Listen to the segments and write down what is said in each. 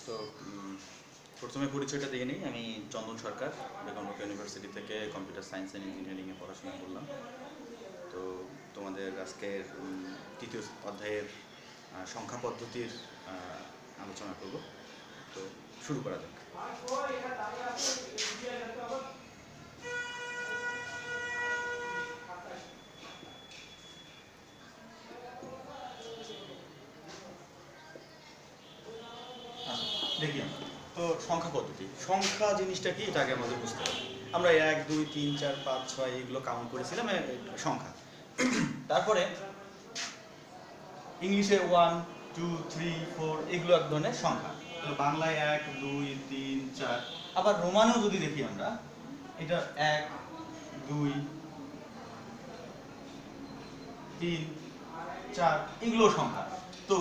তো প্রথমে পরিচয়টা দিয়ে নিই। আমি চন্দন সরকার, বেগম রোকেয়া ইউনিভার্সিটি থেকে কম্পিউটার সায়েন্স অ্যান্ড ইঞ্জিনিয়ারিংয়ে পড়াশোনা করলাম। তো তোমাদের আজকের তৃতীয় অধ্যায়ের সংখ্যা পদ্ধতির আলোচনা করব। তো শুরু করা যাক। দেখি তো সংখ্যা পদ্ধতি, সংখ্যা জিনিসটা কি এটা আগে আমাদের বুঝতে হবে। আমরা 1 2 3 4 5 6 এগুলো কাউন্ট করেছিলাম সংখ্যা। তারপরে ইংলিশে 1 2 3 4 এগুলো এক ধরনের সংখ্যা। তো বাংলায় 1 2 3 4, আবার রোমানেও যদি দেখি আমরা এটা 1 2 3 4 এগুলো সংখ্যা। তো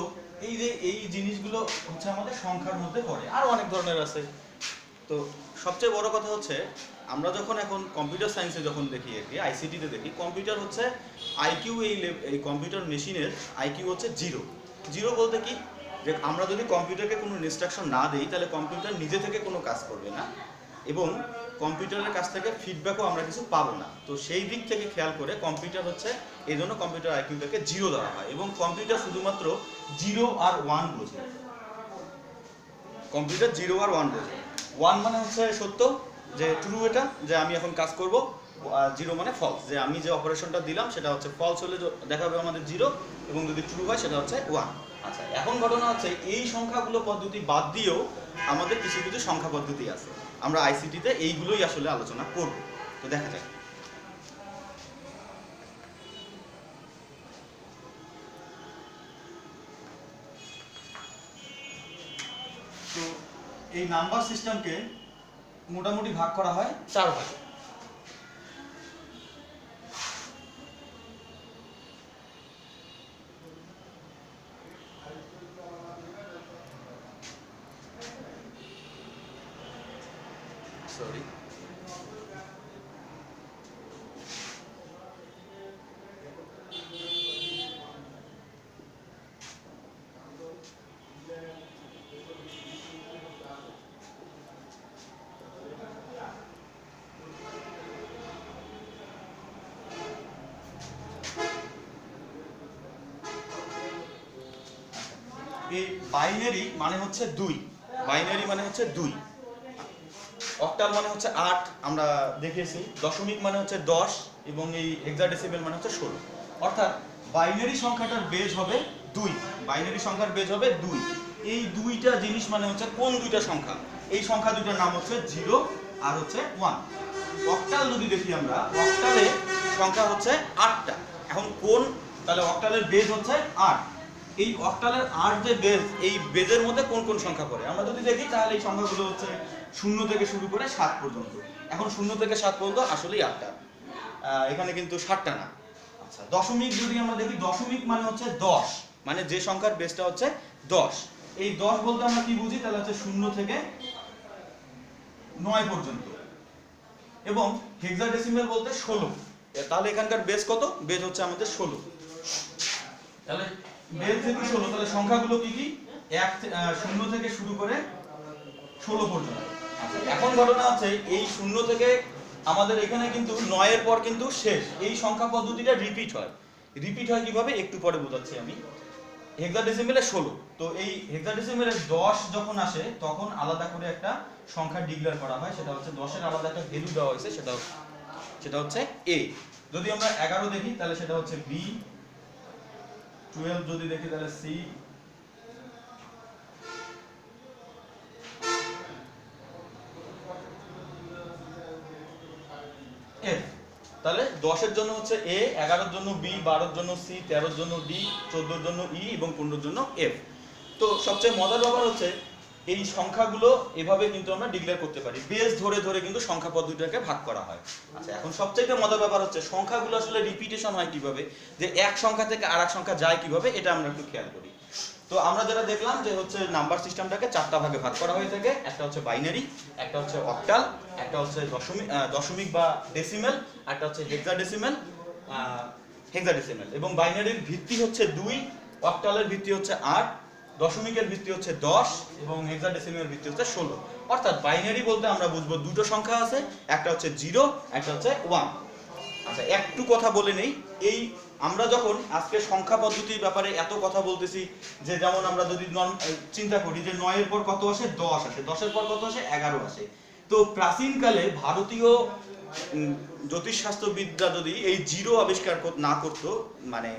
এই যে এই জিনিসগুলো হচ্ছে আমাদের সংখ্যার মধ্যে পড়ে, আর অনেক ধরনের আছে। তো সবচেয়ে বড় কথা হচ্ছে আমরা যখন এখন কম্পিউটার সায়েন্সে যখন দেখি আর কি আইসিটিতে দেখি, কম্পিউটার হচ্ছে আইকিউ, এই কম্পিউটার মেশিনের আইকিউ হচ্ছে 0। 0 বলতে কি, যে আমরা যদি কম্পিউটারকে কোনো ইনস্ট্রাকশন না দিই তাহলে কম্পিউটার নিজে থেকে কোনো কাজ করবে না, এবং কম্পিউটারের কাছ থেকে ফিডব্যাকও আমরা কিছু পাবো না। তো সেই দিক থেকে খেয়াল করে কম্পিউটার হচ্ছে, এই জন্য কম্পিউটার আইকিউটাকে 0 দেওয়া হয়, এবং কম্পিউটার শুধুমাত্র 0 আর 1 বোঝে। কম্পিউটার 0 আর 1 বোঝে। 1 মানে হচ্ছে সত্য, যে ট্রু, এটা যে আমি এখন কাজ করব। 0 মানে ফলস, যে আমি যে অপারেশনটা দিলাম সেটা হচ্ছে ফলস হলে দেখাবে আমাদের 0, এবং যদি ট্রু হয় সেটা হচ্ছে 1। আচ্ছা, এখন ঘটনা হচ্ছে এই সংখ্যাগুলো পদ্ধতি বাদ দিয়েও আমাদের কিছু কিছু সংখ্যা পদ্ধতি আছে। আমরা আইসিটিতে এইগুলোই আসলে আলোচনা করব। তো দেখা যাক। তো এই নাম্বার সিস্টেমকে মোটামুটি ভাগ করা হয় 4 ভাগে। সরি, এই বাইনারি মানে হচ্ছে 2। বাইনারি মানে হচ্ছে 2। অক্টাল মানে হচ্ছে 8, আমরা দেখেছি। দশমিক মানে হচ্ছে 10, এবং এই হেক্সাডেসিমেল মানে হচ্ছে 16। অর্থাৎ বাইনারি সংখ্যাটার বেজ হবে 2। বাইনারি সংখ্যার বেজ হবে 2। এই দুইটা জিনিস মানে হচ্ছে কোন দুইটা সংখ্যা? এই সংখ্যা দুইটার নাম হচ্ছে 0 আর হচ্ছে 1। অক্টাল যদি দেখি আমরা, অক্টালে সংখ্যা হচ্ছে 8টা। এখন কোন, তাহলে অক্টালের বেজ হচ্ছে 8। এই অক্টালের 8 যে বেজ, এই বেজের মধ্যে কোন কোন সংখ্যা পড়ে আমরা যদি দেখি, তাহলে এই সংখ্যাগুলো হচ্ছে 0 থেকে শুরু করে 7 পর্যন্ত। এখন 0 থেকে 7 পর্যন্ত আসলেই 8টা, এখানে কিন্তু 7টা না। আচ্ছা, দশমিক যদি আমরা দেখি, দশমিক মানে হচ্ছে 10, মানে যে সংখ্যার বেজটা হচ্ছে 10। এই 10 বলতে আমরা কি বুঝি, তাহলে হচ্ছে 0 থেকে 9 পর্যন্ত। এবং হেক্সাডেসিমেল বলতে 16। তাহলে এখানকার বেজ কত? বেজ হচ্ছে আমাদের 16। তাহলে বেজ যেহেতু 16, তাহলে সংখ্যাগুলো কি কি? 0 থেকে শুরু করে 16 পর্যন্ত। আচ্ছা, এখন ঘটনা আছে এই 0 থেকে আমাদের এখানে কিন্তু 9 এর পর কিন্তু শেষ। এই সংখ্যা পদ্ধতিটা রিপিট হয়। রিপিট হয় কিভাবে একটু পরে বোঝাচ্ছি আমি। হেক্সাডেসিমেলে 16, তো এই হেক্সাডেসিমেলে 10 যখন আসে তখন আলাদা করে একটা সংখ্যা ডিক্লেয়ার করা হয়, সেটা হচ্ছে 10 এর আলাদা একটা ভ্যালু দেওয়া হয়েছে, সেটা হচ্ছে a। যদি আমরা 11 দেখি তাহলে সেটা হচ্ছে b, 12 যদি দেখি তাহলে c, f। তাহলে 10 এর জন্য হচ্ছে a, 11 এর জন্য b, 12 এর জন্য c, 13 এর জন্য d, 14 এর জন্য e, এবং 15 এর জন্য f। তো সবচেয়ে মজার ব্যাপার হচ্ছে এই সংখ্যাগুলো এভাবে কিন্তু আমরা ডিক্লেয়ার করতে পারি। বেস ধরে ধরে কিন্তু সংখ্যা পদ্ধতিটাকে ভাগ করা হয়। আচ্ছা, এখন সবচেয়ে মজার ব্যাপার হচ্ছে সংখ্যাগুলো আসলে রিপিটেশন হয় কিভাবে, যে এক সংখ্যা থেকে আরেক সংখ্যা যায় কিভাবে, এটা আমরা একটু খেয়াল করি। তো আমরা যেটা দেখলাম যে হচ্ছে নাম্বার সিস্টেমটাকে 4টা ভাগে ভাগ করা হয়ে থাকে। একটা হচ্ছে বাইনারি, একটা হচ্ছে অক্টাল, একটা হচ্ছে দশমিক বা ডেসিমেল, একটা হচ্ছে হেক্সাডেসিমেল। এবং বাইনারির ভিত্তি হচ্ছে 2, অক্টালের ভিত্তি হচ্ছে 8, দশমিকের ভিত্তি হচ্ছে 10 এবং হেক্সাডেসিমেলের ভিত্তি হচ্ছে 16। অর্থাৎ বাইনারি বলতে আমরা বুঝবো দুটো সংখ্যা আছে, একটা হচ্ছে 0, একটা হচ্ছে 1। আচ্ছা, একটু কথা বলে নেই। এই আমরা যখন আজকে সংখ্যা পদ্ধতির ব্যাপারে এত কথা বলতেছি, যে যেমন আমরা যদি চিন্তা করি যে 9 এর পর কত আসে, 10 আসে, 10 এর পর কত আসে, 11 আসে। তো প্রাচীনকালে ভারতীয় জ্যোতিষশাস্ত্রবিদরা যদি এই জিরো আবিষ্কার না করত, মানে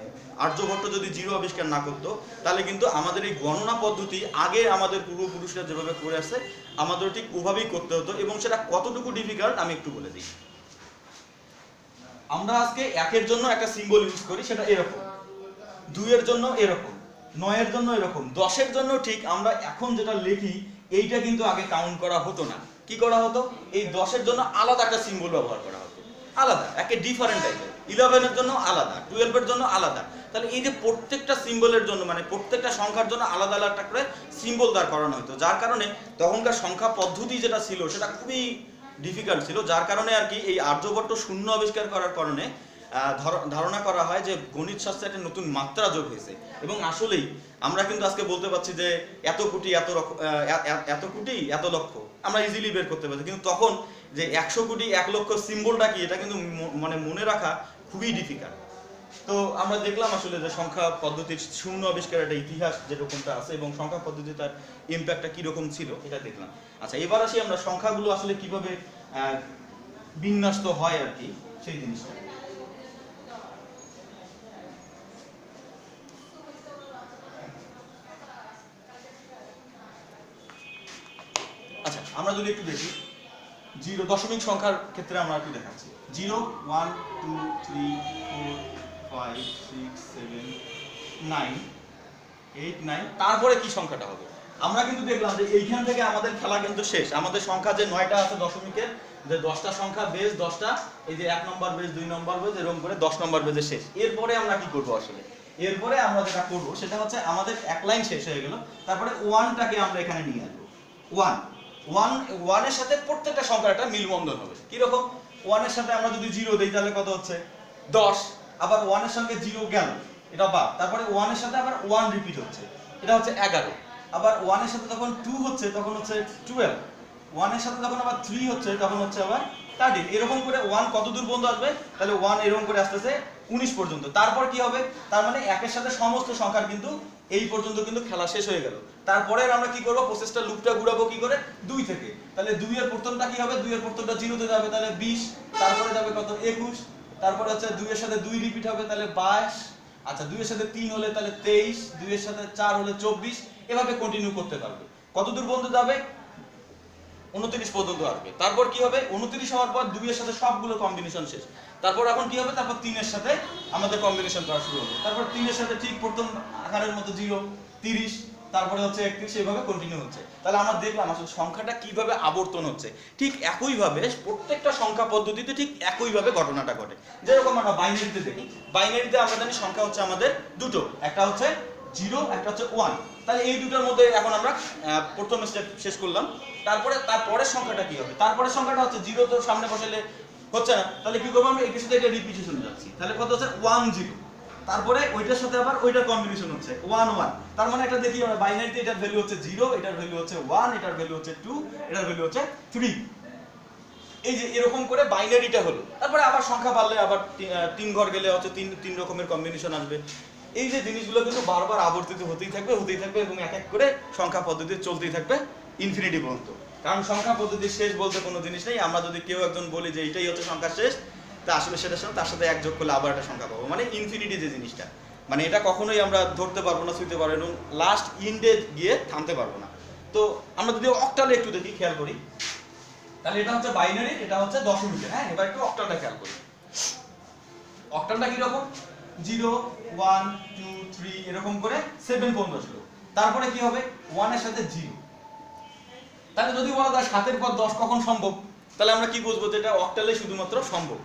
আর্যভট্ট যদি জিরো আবিষ্কার না করত, তাহলে কিন্তু আমাদের এই গণনা পদ্ধতি আগে আমাদের পূর্বপুরুষরা যেভাবে করে আসছে আমাদের ঠিক ওভাবেই করতে হতো। এবং সেটা কতটুকু ডিফিকাল্ট আমি একটু বলে দিই। আমরা আজকে 1 এর জন্য একটা সিম্বল ইউজ করি, সেটা এরকম, 2 এর জন্য এরকম, 9 এর জন্য এরকম, 10 এর জন্য ঠিক আমরা এখন যেটা লিখি এইটা কিন্তু আগে কাউন্ট করা হতো না। কি করা হতো, এই 10 এর জন্য আলাদা একটা সিম্বল ব্যবহার করা হতো, আলাদা, একে ডিফারেন্ট টাইপের। 11 এর জন্য আলাদা, 12 এর জন্য আলাদা। তাহলে এই যে প্রত্যেকটা সিম্বলের জন্য, মানে প্রত্যেকটা সংখ্যার জন্য আলাদা আলাদা করে সিম্বল দাঁড় করানো হতো, যার কারণে তখনকার সংখ্যা পদ্ধতি যেটা ছিল সেটা খুবই ডিফিকাল্ট ছিল। যার কারণে আর কি এই আর্যভট্ট শূন্য আবিষ্কার করার কারণে ধারণা করা হয় যে গণিত শাস্ত্রে একটা নতুন মাত্রা যোগ হয়েছে। এবং আসলেই আমরা কিন্তু আজকে বলতে পারছি যে এত কোটি এত লক্ষ আমরা ইজিলি বের করতে পারছি, কিন্তু তখন যে 100 কোটি 1 লক্ষ সিম্বলটা কি, এটা কিন্তু মানে মনে রাখা খুবই ডিফিকাল্ট। তো আমরা দেখলাম আসলে যে সংখ্যা পদ্ধতির শূন্য আবিষ্কারের একটা ইতিহাস যেরকমটা আছে এবং সংখ্যা পদ্ধতি তার ইম্প্যাক্টটা কিরকম ছিল এটা দেখলাম। আচ্ছা, এবার আসি আমরা সংখ্যাগুলো আসলে কিভাবে বিন্যস্ত হয় আর কি সেই জিনিসটা। আচ্ছা, আমরা যদি একটু দেখি জিরো দশমিক সংখ্যার ক্ষেত্রে আমরা একটু দেখাচ্ছি। 0 1 2 3 4 5 6 7 9 8 9, তারপরে কি সংখ্যাটা হবে? আমরা কিন্তু দেখলাম যে এইখান থেকে আমাদের খেলা কিন্তু শেষ। আমাদের সংখ্যা যে 9টা আছে দশমিকের, যে 10টা সংখ্যা বেস 10টা, এই যে 1 নম্বর বেস 2 নম্বর বেস এরকম করে 10 নম্বর বেজে শেষ। এরপরে আমরা কি করব আসলে? এরপরে আমরা যেটা করব সেটা হচ্ছে আমাদের এক লাইন শেষ হয়ে গেল, তারপরে 1টাকে আমরা এখানে নিয়ে আসবো। 1 এর সাথে প্রত্যেকটা সংখ্যার একটা মিলবন্ধন হবে। কি রকম? 1 এর সাথে আমরা যদি 0 দেই তাহলে কত হচ্ছে? 10। আবার 1 এর সঙ্গে 0 গেল, এটা বাদ। তারপরে 1 এর সাথে আবার 1 রিপিট হচ্ছে, এটা হচ্ছে 11। আবার 1 এর সাথে যখন 2 হচ্ছে তখন হচ্ছে 12। 1 এর সাথে যখন আবার 3 হচ্ছে তখন হচ্ছে আবার 13। এরকম করে 1 কত দূর পর্যন্ত আসবে? তাহলে 1 এরকম করে আসতেছে 19 পর্যন্ত। তারপর কি হবে? তার মানে 1 এর সাথে সমস্ত সংখ্যার কিন্তু এই পর্যন্ত কিন্তু খেলা শেষ হয়ে গেল। তারপরে আমরা কি করব? প্রসেসটা লুপটা ঘোরাবো কি করে? 2 থেকে। তাহলে 2 এর প্রথমটা কি হবে? 2 এর প্রথমটা 0 তে যাবে, তাহলে 20। তারপরে যাবে কত? 21। তারপরে হচ্ছে 2 এর সাথে 2 রিপিট হবে, তাহলে 22। আচ্ছা, 2 এর সাথে 3 হলে তাহলে 23, 2 এর সাথে 4 হলে 24। এভাবে কন্টিনিউ করতে পারবে। কত দূর পর্যন্ত যাবে? 29 পর্যন্ত আসবে। তারপর কি হবে? 29 হওয়ার পর 2 এর সাথে সবগুলো কম্বিনেশন শেষ। তারপর এখন কি হবে? তারপর 3 এর সাথে আমাদের কম্বিনেশন করা শুরু হবে। তারপর 3 এর সাথে ঠিক প্রথম আকারের মতো 0, 30, তারপরে হচ্ছে 31, এইভাবে কন্টিনিউ হচ্ছে। তাহলে আমরা দেখলাম আসলে সংখ্যাটা কিভাবে আবর্তন হচ্ছে। ঠিক একই ভাবে প্রত্যেকটা সংখ্যা পদ্ধতিতে ঠিক একই ভাবে ঘটনাটা ঘটে। যেরকম আমরা বাইনারিতে দেখি, বাইনারিতে আমরা জানি সংখ্যা হচ্ছে আমাদের দুটো, একটা হচ্ছে 0, একটা হচ্ছে 1। তাহলে এই দুটোর মধ্যে এখন আমরা প্রথম স্টেপ শেষ করলাম। তারপরের সংখ্যাটা কি হবে? তারপরের সংখ্যাটা হচ্ছে 0 তো সামনে বসালে হচ্ছে না, তাহলে কি করবো? আমরা এটার সাথে এটা রিপিটেশন যাচ্ছি। তাহলে কত হচ্ছে? 1 0। তারপরে ওইটার সাথে আবার ওইটার কম্বিনেশন হচ্ছে 1 1। তার মানে একটা দেখি আমরা বাইনারিতে এটার ভ্যালু হচ্ছে 0, এটার ভ্যালু হচ্ছে 1, এটার ভ্যালু হচ্ছে 2, এটার ভ্যালু হচ্ছে 3। এই যে এরকম করে বাইনারিটা হলো। তারপরে আবার সংখ্যা বাড়লে আবার 3 ঘর গেলে হচ্ছে 3 রকমের কম্বিনেশন আসবে। এই যে জিনিসগুলো কিন্তু বারবার আবর্তিত হতেই থাকবে এবং এক এক করে সংখ্যা পদ্ধতি চলতেই থাকবে ইনফিনিটি পর্যন্ত। কারণ সংখ্যা পদ্ধতির শেষ বলতে কোনো জিনিস নেই। আমরা যদি কেউ একজন বলি যে এইটাই হচ্ছে সংখ্যা শেষ, তা আসলে সেটার সাথে তার সাথে এক যোগ করলে আবার একটা সংখ্যা পাবো, মানে ইনফিনিটি যে জিনিসটা, মানে এটা কখনোই আমরা ধরতে পারবো না, ছুঁতে পারবো এবং লাস্ট ইন্ডে গিয়ে থামতে পারবো না। তো আমরা যদি অক্টালে একটু দেখি, খেয়াল করি, তাহলে এটা হচ্ছে বাইনারি, এটা হচ্ছে দশমিকের। হ্যাঁ, এবার একটু অক্টালটা খেয়াল করি। অক্টালটা কি রকম? 0 1 2 3 এরকম করে 7 পর্যন্ত ছিল। তারপরে কি হবে? 1 এর সাথে 0। তাহলে যদি বলা যায় 7 এর পর 10 কখন সম্ভব, তাহলে আমরা কি বুঝবো? যে এটা অক্টালে শুধুমাত্র সম্ভব,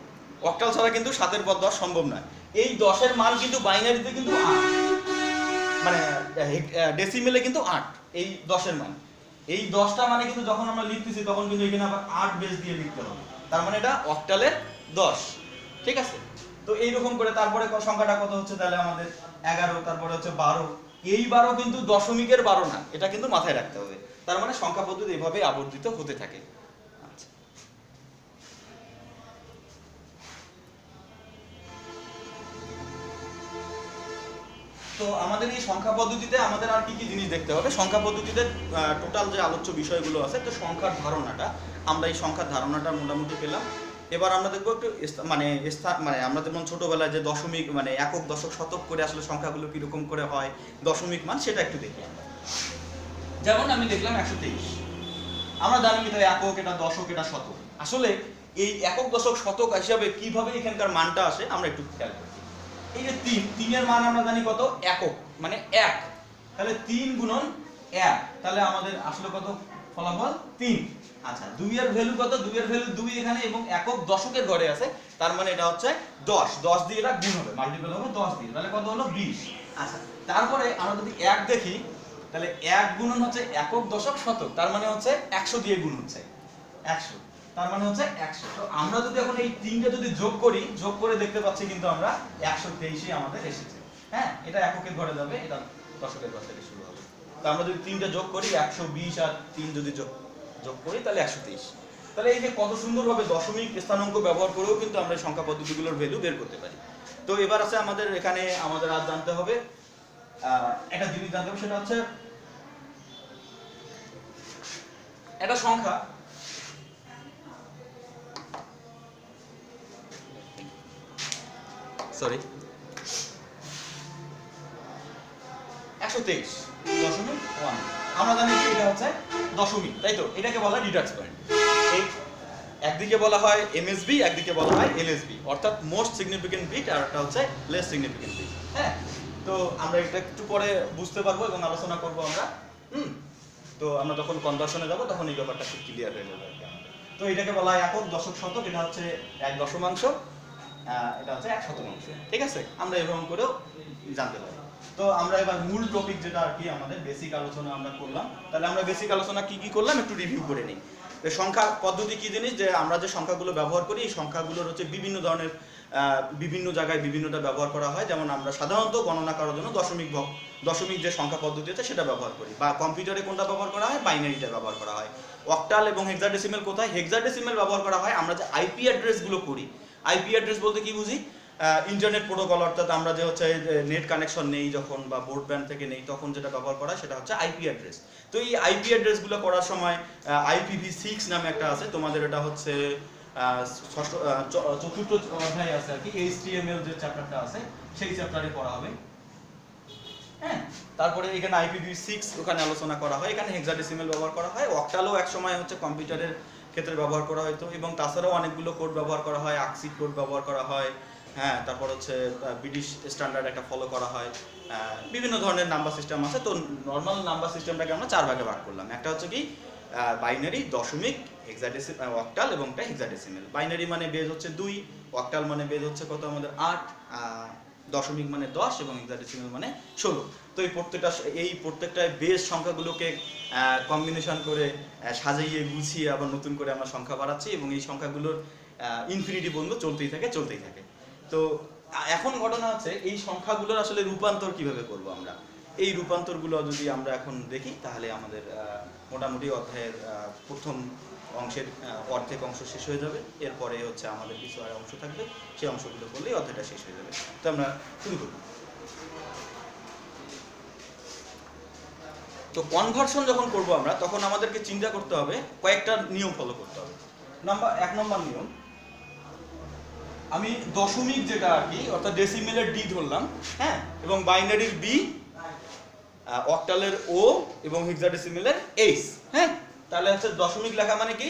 অক্টাল ছাড়া কিন্তু 7 এর পর 10 সম্ভব নয়। এই 10 এর মান কিন্তু বাইনারিতে কিন্তু 8, মানে ডেসিমেলে কিন্তু 8 এই 10 এর মান। এই 10টা মানে কিন্তু যখন আমরা লিখতেছি তখন কিন্তু এখানে আবার 8 বেস দিয়ে লিখতে হবে। তার মানে এটা অক্টালে 10। ঠিক আছে? তো এইরকম করে তারপরে সংখ্যাটা কত হচ্ছে? তাহলে আমাদের 11, তারপরে হচ্ছে 12, এইবারও কিন্তু দশমিকের 12 না, এটা কিন্তু মাথায় রাখতে হবে। তার মানে সংখ্যা পদ্ধতি এভাবে আবর্তিত হতে থাকে। আচ্ছা, তো আমাদের এই সংখ্যা পদ্ধতিতে আমাদের আর কি কি জিনিস দেখতে হবে? সংখ্যা পদ্ধতিতে টোটাল যে আলোচ্য বিষয়গুলো আছে, তো সংখ্যার ধারণাটা, আমরা এই সংখ্যার ধারণাটা মোটামুটি পেলাম। এবার আমরা দেখবো একটু মানে আমরা যেমন ছোটবেলায় যে দশমিক মানে একক দশক শতক করে আসলে সংখ্যাগুলো কিরকম করে হয়, দশমিক মান, সেটা একটু দেখি আমরা। যেমন আমি দেখলাম 123, আমরা জানি এটা একক, এটা দশক, এটা শতক। আসলে এই একক দশক শতক হিসাবে কিভাবে এখানকার মানটা আসে আমরা একটু খেয়াল করি। এই যে 3, 3 এর মান আমরা জানি কত? একক মানে 1, তাহলে 3 গুণন 1, তাহলে আমাদের আসলে কত ফলাফল? 3। আচ্ছা, 2 এর ভ্যালু কত? 2 এর ভ্যালু 2 এখানে, এবং একক দশকের ঘরে আছে, তার মানে এটা হচ্ছে 10, 10 দিয়ে এটা গুণ হবে, মাল্টিপল হবে 10 দিয়ে, তাহলে কত হলো? 20। আচ্ছা, তারপরে আমরা যদি 1 দেখি, তাহলে 1 গুণন হচ্ছে একক দশক শতক, তার মানে হচ্ছে 100 দিয়ে গুণ হচ্ছে 100, তার মানে হচ্ছে 100। তো আমরা যদি এখন এই তিনটা যদি যোগ করি, যোগ করে দেখতে পাচ্ছি কিন্তু আমরা 123ই আমাদের এসেছে। হ্যাঁ, এটা এককের ঘরে যাবে, এটা দশকের ঘর থেকে শুরু হবে। তো আমরা যদি তিনটা যোগ করি, 120 আর 3 যদি যোগ করি, তাহলে 123। তাহলে এই যে কত সুন্দরভাবে দশমিক স্থানাঙ্ক ব্যবহার করেও কিন্তু আমরা সংখ্যা পদ্ধতিগুলোর ভ্যালু বের করতে পারি। তো এবার আছে আমাদের এখানে আমাদের আর জানতে হবে একটা জিনিস জানতে হবে, সেটা হচ্ছে একটা সংখ্যা সরি 123.1, আমরা জানি যে এটা হচ্ছে দশমিক, তাই তো? এটাকে বলা হয় রিডাক্স পয়েন্ট। এই একদিকে বলা হয় এমএসবি, একদিকে বলা হয় এলএসবি, অর্থাৎ মোস্ট সিগনিফিকেন্ট বিট, আর একটা হচ্ছে লেস সিগনিফিকেন্ট বিট। হ্যাঁ, তো আমরা এটা একটু পরে বুঝতে পারবো এবং আলোচনা করবো আমরা। তো আমরা যখন কনভার্সনে যাব তখন এই ব্যাপারটা খুব ক্লিয়ার হয়ে যাবে আর কি আমাদের। তো এটাকে বলা হয় একক, দশক, শতক। এটা হচ্ছে 1 দশমাংশ, এটা হচ্ছে 1 শতমাংশ। ঠিক আছে, আমরা এরকম করেও জানতে পারি। তো আমরা এবার মূল টপিক যেটা আর কি আমাদের বেসিক আলোচনা আমরা করলাম, তাহলে আমরা বেসিক আলোচনা কি কি করলাম একটু রিভিউ করে নিই। সংখ্যা পদ্ধতি কি জিনিস, যে আমরা যে সংখ্যাগুলো ব্যবহার করি, এই সংখ্যাগুলোর হচ্ছে বিভিন্ন ধরনের বিভিন্ন জায়গায় বিভিন্নটা ব্যবহার করা হয়। যেমন আমরা সাধারণত গণনা করার জন্য দশমিক যে সংখ্যা পদ্ধতি আছে সেটা ব্যবহার করি, বা কম্পিউটারে কোনটা ব্যবহার করা হয়? বাইনারিটা ব্যবহার করা হয়। অক্টাল এবং হেক্সাডেসিমেল কোথায়? হেক্সাডেসিমেল ব্যবহার করা হয় আমরা যে আইপি অ্যাড্রেসগুলো করি। আইপি অ্যাড্রেস বলতে কি বুঝি? ইন্টারনেট প্রোটোকল, অর্থাৎ আমরা যে হচ্ছে নেট কানেকশন নেই যখন, বা ব্রডব্যান্ড থেকে নেই তখন যেটা ব্যবহার করা হয় সেটা হচ্ছে আইপি অ্যাড্রেস। তো এই আইপি অ্যাড্রেসগুলো করার সময় IPv6 নামে একটা আছে, তোমাদের এটা হচ্ছে চতুর্থ অধ্যায় আছে আর কি, HTML যে চ্যাপ্টারটা আছে সেই চ্যাপ্টারে পড়া হবে। হ্যাঁ, তারপরে এখানে IPv6 ওখানে আলোচনা করা হয়। এখানে হেক্সাডেসিমেল ব্যবহার করা হয়। অক্টালও এক সময় হচ্ছে কম্পিউটারের ক্ষেত্রে ব্যবহার করা হতো, এবং তাছাড়াও অনেকগুলো কোড ব্যবহার করা হয়, আকসিড কোড ব্যবহার করা হয়। হ্যাঁ, তারপর হচ্ছে ব্রিটিশ স্ট্যান্ডার্ড একটা ফলো করা হয়। বিভিন্ন ধরনের নাম্বার সিস্টেম আছে। তো নর্মাল নাম্বার সিস্টেমটাকে আমরা 4 ভাগে ভাগ করলাম। একটা হচ্ছে কি বাইনারি, দশমিক, হেক্সাডেসিমেল, অক্টাল এবং একটা হেক্সাডেসিমেল। বাইনারি মানে বেজ হচ্ছে 2, অক্টাল মানে বেজ হচ্ছে কত আমাদের 8, দশমিক মানে 10 এবং হেক্সাডেসিমেল মানে 16। তো এই প্রত্যেকটা বেজ সংখ্যাগুলোকে কম্বিনেশন করে সাজিয়ে গুছিয়ে আবার নতুন করে আমরা সংখ্যা বাড়াচ্ছি, এবং এই সংখ্যাগুলোর ইনফিনিটি পর্যন্ত চলতেই থাকে। তো এখন ঘটনা হচ্ছে এই সংখ্যাগুলোর আসলে রূপান্তর কিভাবে করব আমরা। এই রূপান্তরগুলো যদি আমরা এখন দেখি, তাহলে আমাদের মোটামুটি অধ্যায়ের প্রথম অংশের অর্ধেক অংশ শেষ হয়ে যাবে। এরপরে হচ্ছে আমাদের কিছু আর অংশ থাকবে, সেই অংশগুলো করলেই অধ্যায়টা শেষ হয়ে যাবে। তো আমরা শুরু করব। তো কনভার্সন যখন করব আমরা, তখন আমাদেরকে চিন্তা করতে হবে, কয়েকটা নিয়ম ফলো করতে হবে। 1 নম্বর নিয়ম, আমি দশমিক যেটা আর কি, অর্থাৎ ডেসিমেলের ডি ধরলাম, হ্যাঁ, এবং বাইনারির বি, অক্টালের ও, এবং হেক্সাডেসিমেলের এইচ। হ্যাঁ, তাহলে হচ্ছে দশমিক লেখা মানে কি?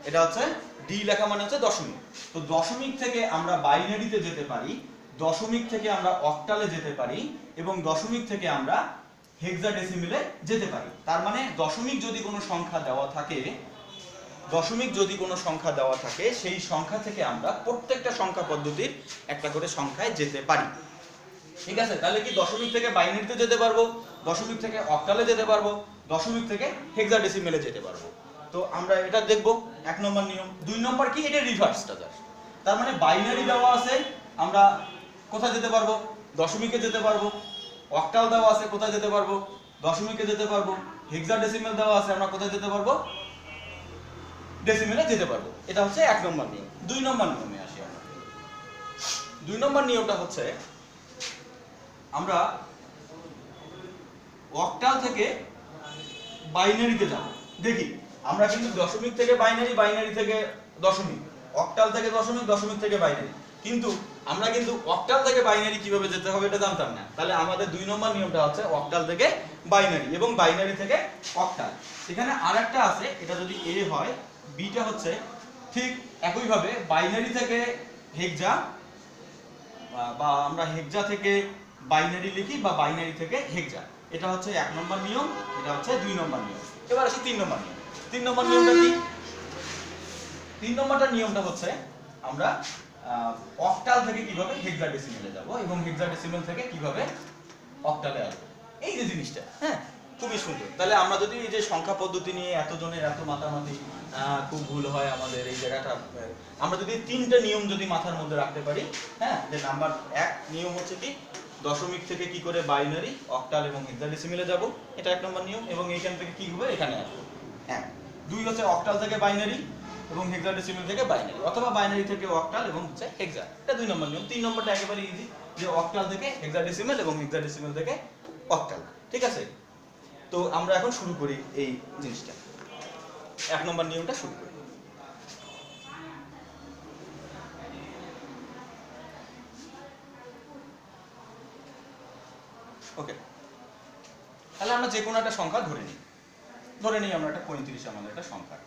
এটা হচ্ছে ডি লেখা মানে হচ্ছে দশমিক। তো দশমিক থেকে আমরা বাইনারিতে যেতে পারি, দশমিক থেকে আমরা অক্টালে যেতে পারি, এবং দশমিক থেকে আমরা হেক্সাডেসিমেলে যেতে পারি। তার মানে দশমিক যদি কোনো সংখ্যা দেওয়া থাকে, সেই সংখ্যা থেকে আমরা প্রত্যেকটা সংখ্যা পদ্ধতির একটা করে সংখ্যায় যেতে পারি। ঠিক আছে, তাহলে কি দশমিক থেকে বাইনারিতে যেতে পারবো, দশমিক থেকে অক্টালে যেতে পারবো, দশমিক থেকে হেক্সাডেসিমেলে যেতে পারবো। তো আমরা এটা দেখবো 1 নম্বর নিয়ম। 2 নম্বর কি? এটা রিভার্সটা। তার মানে বাইনারি দেওয়া আছে, আমরা কোথায় যেতে পারবো? দশমিকে যেতে পারবো। অক্টাল দেওয়া আছে, কোথায় যেতে পারবো? দশমিকে যেতে পারবো। হেক্সাডেসিমেল দেওয়া আছে, আমরা কোথায় যেতে পারবো? ডেসিমেলে যেতে পারবো। এটা হচ্ছে 1 নম্বর নিয়ম। 2 নম্বর নিয়মে আসি আমরা। 2 নম্বর নিয়মটা হচ্ছে আমরা অক্টাল থেকে বাইনারিতে যাব। দেখি আমরা কিন্তু দশমিক থেকে বাইনারি, বাইনারি থেকে দশমিক, অক্টাল থেকে দশমিক, দশমিক থেকে বাইনারি, কিন্তু আমরা কিন্তু অক্টাল থেকে বাইনারি কিভাবে যেতে হবে এটা জানতাম না। তাহলে আমাদের 2 নম্বর নিয়মটা হচ্ছে অক্টাল থেকে বাইনারি এবং বাইনারি থেকে অক্টাল। এখানে আরেকটা আছে, এটা যদি এ হয়, বিটা হচ্ছে ঠিক একই ভাবে বাইনারি থেকে হেক্সা, বা আমরা হেক্সা থেকে বাইনারি লিখি বা বাইনারি থেকে হেক্সা। এটা হচ্ছে 1 নম্বর নিয়ম, এটা হচ্ছে 2 নম্বর নিয়ম। এবার আসি 3 নম্বর নিয়ম। 3 নম্বর নিয়মটা কি? 3 নম্বরটা নিয়মটা হচ্ছে আমরা অক্টাল থেকে কিভাবে হেক্সাডেসিমেলে যাব এবং হেক্সাডেসিমেল থেকে কিভাবে অক্টালে আসবো, এই যে জিনিসটা। হ্যাঁ, খুবই সুন্দর। তাহলে আমরা যদি এই যে সংখ্যা পদ্ধতি নিয়ে এতজনের এত মাতামাতি, খুব ভুল হয় আমাদের এই জায়গাটা, আমরা যদি 3টা নিয়ম যদি মাথার মধ্যে রাখতে পারি, হ্যাঁ, যে নাম্বার 1 নিয়ম হচ্ছে কি দশমিক থেকে কি করে বাইনারি, অক্টাল এবং হেক্সাডেসিমেলে যাব, এটা 1 নম্বর নিয়ম, এবং এইখান থেকে কি হবে এখানে আসবো। হ্যাঁ, 2 হচ্ছে অক্টাল থেকে বাইনারি এবং হেক্সাডেসিমেল থেকে বাইনারি, অথবা বাইনারি থেকে অক্টাল এবং হচ্ছে হেক্সা, এটা 2 নম্বর নিয়ম। 3 নম্বরটা একেবারে ইজি, যে অক্টাল থেকে হেক্সাডেসিমেল এবং হেক্সাডেসিমেল থেকে অক্টাল। ঠিক আছে, তো আমরা এখন শুরু করি এই জিনিসটা, 1 নম্বর নিয়মটা শুরু করি। ওকে, তাহলে আমরা যে কোনো একটা সংখ্যা ধরে নিই। ধরে নিই আমরা একটা 35 আমাদের একটা সংখ্যা।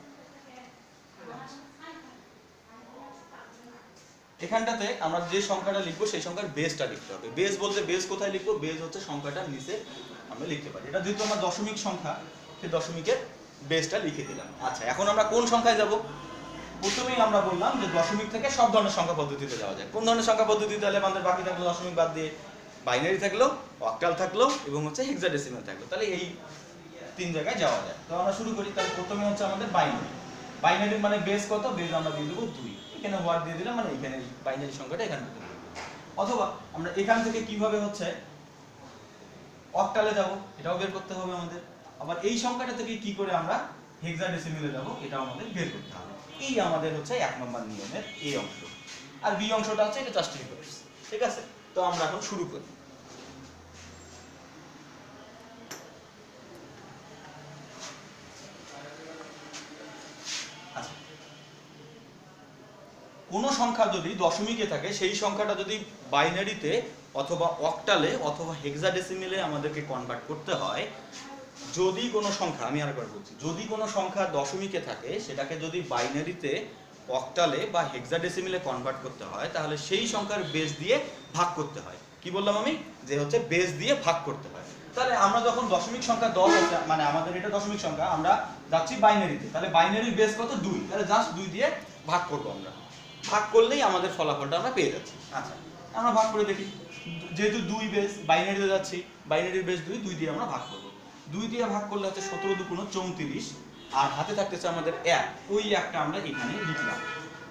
এখানটাতে আমরা যে সংখ্যাটা লিখবো সেই সংখ্যার বেসটা লিখতে হবে। বেস বলতে বেস কোথায় লিখবো? বেস হচ্ছে সংখ্যাটার নিচে আমরা লিখতে পারি। এটা যেহেতু আমার দশমিক সংখ্যা, সেই দশমিকের বেসটা লিখে দিলাম। আচ্ছা, এখন আমরা কোন সংখ্যায় যাব? প্রথমেই আমরা বললাম যে দশমিক থেকে সব ধরনের সংখ্যা পদ্ধতিতে যাওয়া যায়। কোন ধরনের সংখ্যা পদ্ধতি? তাহলে আমাদের বাকি থাকলো দশমিক বাদ দিয়ে বাইনারি থাকলো, অক্টাল থাকলো এবং হচ্ছে হেক্সাডেসিমেল থাকলো। তাহলে এই 3 জায়গায় যাওয়া যায়। তো আমরা শুরু করি। তাহলে প্রথমে হচ্ছে আমাদের বাইনারি। বাইনারি মানে বেস কত? বেস আমরা দিয়ে দেবো 2। এখানে ওয়ার্ড দিয়ে দিলাম, মানে এখানে বাইনারি সংখ্যাটা এখানে দিতে হবে। অথবা আমরা এখান থেকে কিভাবে হচ্ছে অক্টালে যাব, এটাও বের করতে হবে আমাদের। আবার এই সংখ্যাটা থেকে কি করে আমরা হেক্সাডেসিমেলে যাব, এটাও আমাদের বের করতে হবে। এই আমাদের হচ্ছে 1 নম্বর নিয়মের এই অংশ। আর বি অংশটা হচ্ছে এটা জাস্ট রিভার্স। ঠিক আছে, তো আমরা এখন শুরু করি। কোনো সংখ্যা যদি দশমিকে থাকে, সেই সংখ্যাটা যদি বাইনারিতে অথবা অক্টালে অথবা হেক্সাডেসিমেলে আমাদেরকে কনভার্ট করতে হয়, যদি কোনো সংখ্যা, আমি আরেকবার বলছি, যদি কোনো সংখ্যা দশমিকে থাকে সেটাকে যদি বাইনারিতে, অক্টালে বা হেক্সাডেসিমেলে কনভার্ট করতে হয়, তাহলে সেই সংখ্যার বেস দিয়ে ভাগ করতে হয়। কি বললাম আমি? যে হচ্ছে বেস দিয়ে ভাগ করতে হয়। তাহলে আমরা যখন দশমিক সংখ্যা 10 আছে, মানে আমাদের এটা দশমিক সংখ্যা, আমরা যাচ্ছি বাইনারিতে, তাহলে বাইনারির বেস কত? 2। তাহলে জাস্ট 2 দিয়ে ভাগ করবো আমরা। ভাগ করলেই আমাদের ফলাফলটা আমরা পেয়ে যাচ্ছি। আচ্ছা, আমরা ভাগ করে দেখি। যেহেতু 2 বেস, বাইনারিতে যাচ্ছি, বাইনারির বেস 2, 2 দিয়ে আমরা ভাগ করব। 2 দিয়ে ভাগ করলে হচ্ছে 17 দুগুণ 34, আর হাতে থাকতেছে আমাদের 1। ওই একটা আমরা এখানে লিখলাম।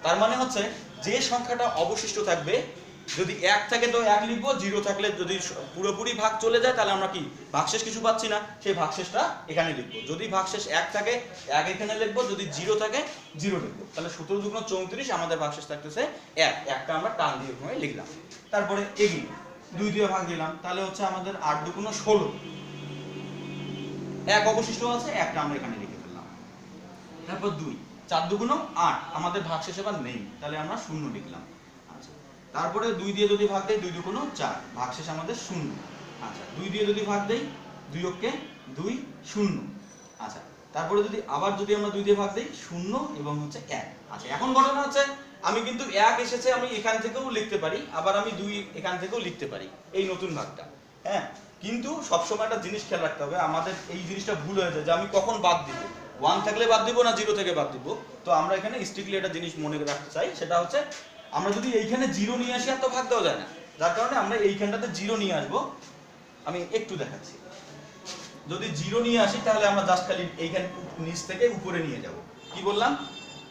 তার মানে হচ্ছে যে সংখ্যাটা অবশিষ্ট থাকবে, যদি 1 থাকে তো 1 লিখবো, 0 থাকলে যদি পুরোপুরি ভাগ চলে যায় তাহলে আমরা কি ভাগশেষ কিছু পাচ্ছি না, সেই ভাগশেষটা এখানে লিখবো। যদি ভাগশেষ 1 থাকে 1 এখানে লিখবো, যদি 0 থাকে 0 লিখবো। তাহলে 17 দুগুণ 34, আমাদের ভাগশেষ থাকতেছে 1। একটা আমরা টান দিয়ে ওখানে লিখলাম। তারপরে এগিয়ে 2 দিয়ে ভাগ দিলাম, তাহলে হচ্ছে আমাদের 8 দুগুণ 16। 1 অবশিষ্ট আছে, একটা আমরা এখানে লিখে ফেললাম। তারপর 2, 4 দুগুণ 8, আমাদের ভাগশেষ এবার নেই, তাহলে আমরা 0 লিখলাম। আচ্ছা, তারপরে 2 দিয়ে যদি ভাগ দেই, 2 দুগুণ 4, ভাগশেষ আমাদের 0। আচ্ছা, 2 দিয়ে যদি ভাগ দেই, 2 অক্ষে 2, 0। আচ্ছা, তারপরে যদি আবার যদি আমরা 2 দিয়ে ভাগ দেই, 0 এবং হচ্ছে 1। আচ্ছা, এখন ঘটনা হচ্ছে আমি কিন্তু 1 এসেছে, আমি এখান থেকেও লিখতে পারি, আবার আমি 2 এখান থেকেও লিখতে পারি এই নতুন ভাগটা। হ্যাঁ, কিন্তু সবসময় একটা জিনিস খেয়াল রাখতে হবে, আমাদের এই জিনিসটা ভুল হয়ে যায় যে আমি কখন বাদ দিব, 1 থাকলে বাদ দিব না 0 থেকে বাদ দিব। তো আমরা এখানে স্ট্রিক্টলি একটা জিনিস মনে রাখতে চাই, সেটা হচ্ছে আমরা যদি এইখানে 0 নিয়ে আসি আর তো ভাগ দেওয়া যায় না, যার কারণে আমরা এইখানটাতে 0 নিয়ে আসবো। আমি একটু দেখাচ্ছি। যদি 0 নিয়ে আসি তাহলে আমরা জাস্ট খালি এইখান নিচ থেকে উপরে নিয়ে যাব। কি বললাম?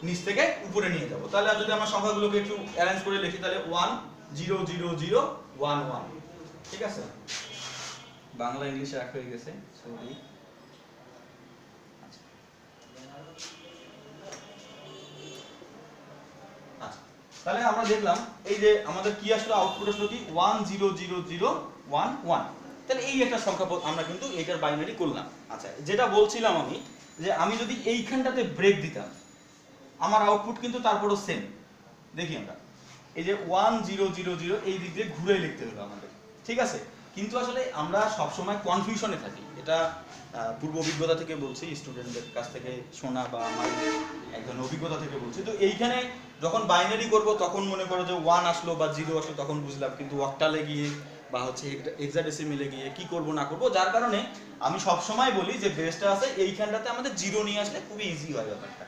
নিচ থেকে উপরে নিয়ে যাব। তাহলে যদি আমরা সংখ্যাগুলোকে একটু অ্যারেঞ্জ করে লিখি, তাহলে 1 0 0 0 1 1। ঠিক আছে, বাংলা ইংলিশে এক হয়ে গেছে, সরি। আচ্ছা, তাহলে আমরা দেখলাম এই যে আমাদের কি আসলো, আউটপুট আসলো কি 1000111। তাহলে এই একটা সংখ্যা আমরা কিন্তু এটার বাইনারি করলাম। আচ্ছা, যেটা বলছিলাম আমি, যে আমি যদি এইখানটাতে ব্রেক দিতাম আমার আউটপুট কিন্তু তারপরও সেম। দেখি আমরা এই যে 1000 এই দিক দিয়ে ঘুরে লিখতে হলো আমাদের, ঠিক আছে। কিন্তু আসলে আমরা সবসময় কনফিউশনে থাকি, এটা পূর্ব অভিজ্ঞতা থেকে বলছি, স্টুডেন্টদের কাছ থেকে শোনা বা আমার একজন অভিজ্ঞতা থেকে বলছি। তো এইখানে যখন বাইনারি করব তখন মনে করো যে 1 আসলো বা 0 আসলো তখন বুঝলাম, কিন্তু অক্টালে গিয়ে বা হচ্ছে হেক্সাডেসিমেলে গিয়ে কি করব না করব, যার কারণে আমি সবসময় বলি যে বেসটা আছে এইখানটাতে আমাদের 0 নিয়ে আসলে খুবই ইজি হয় ব্যাপারটা।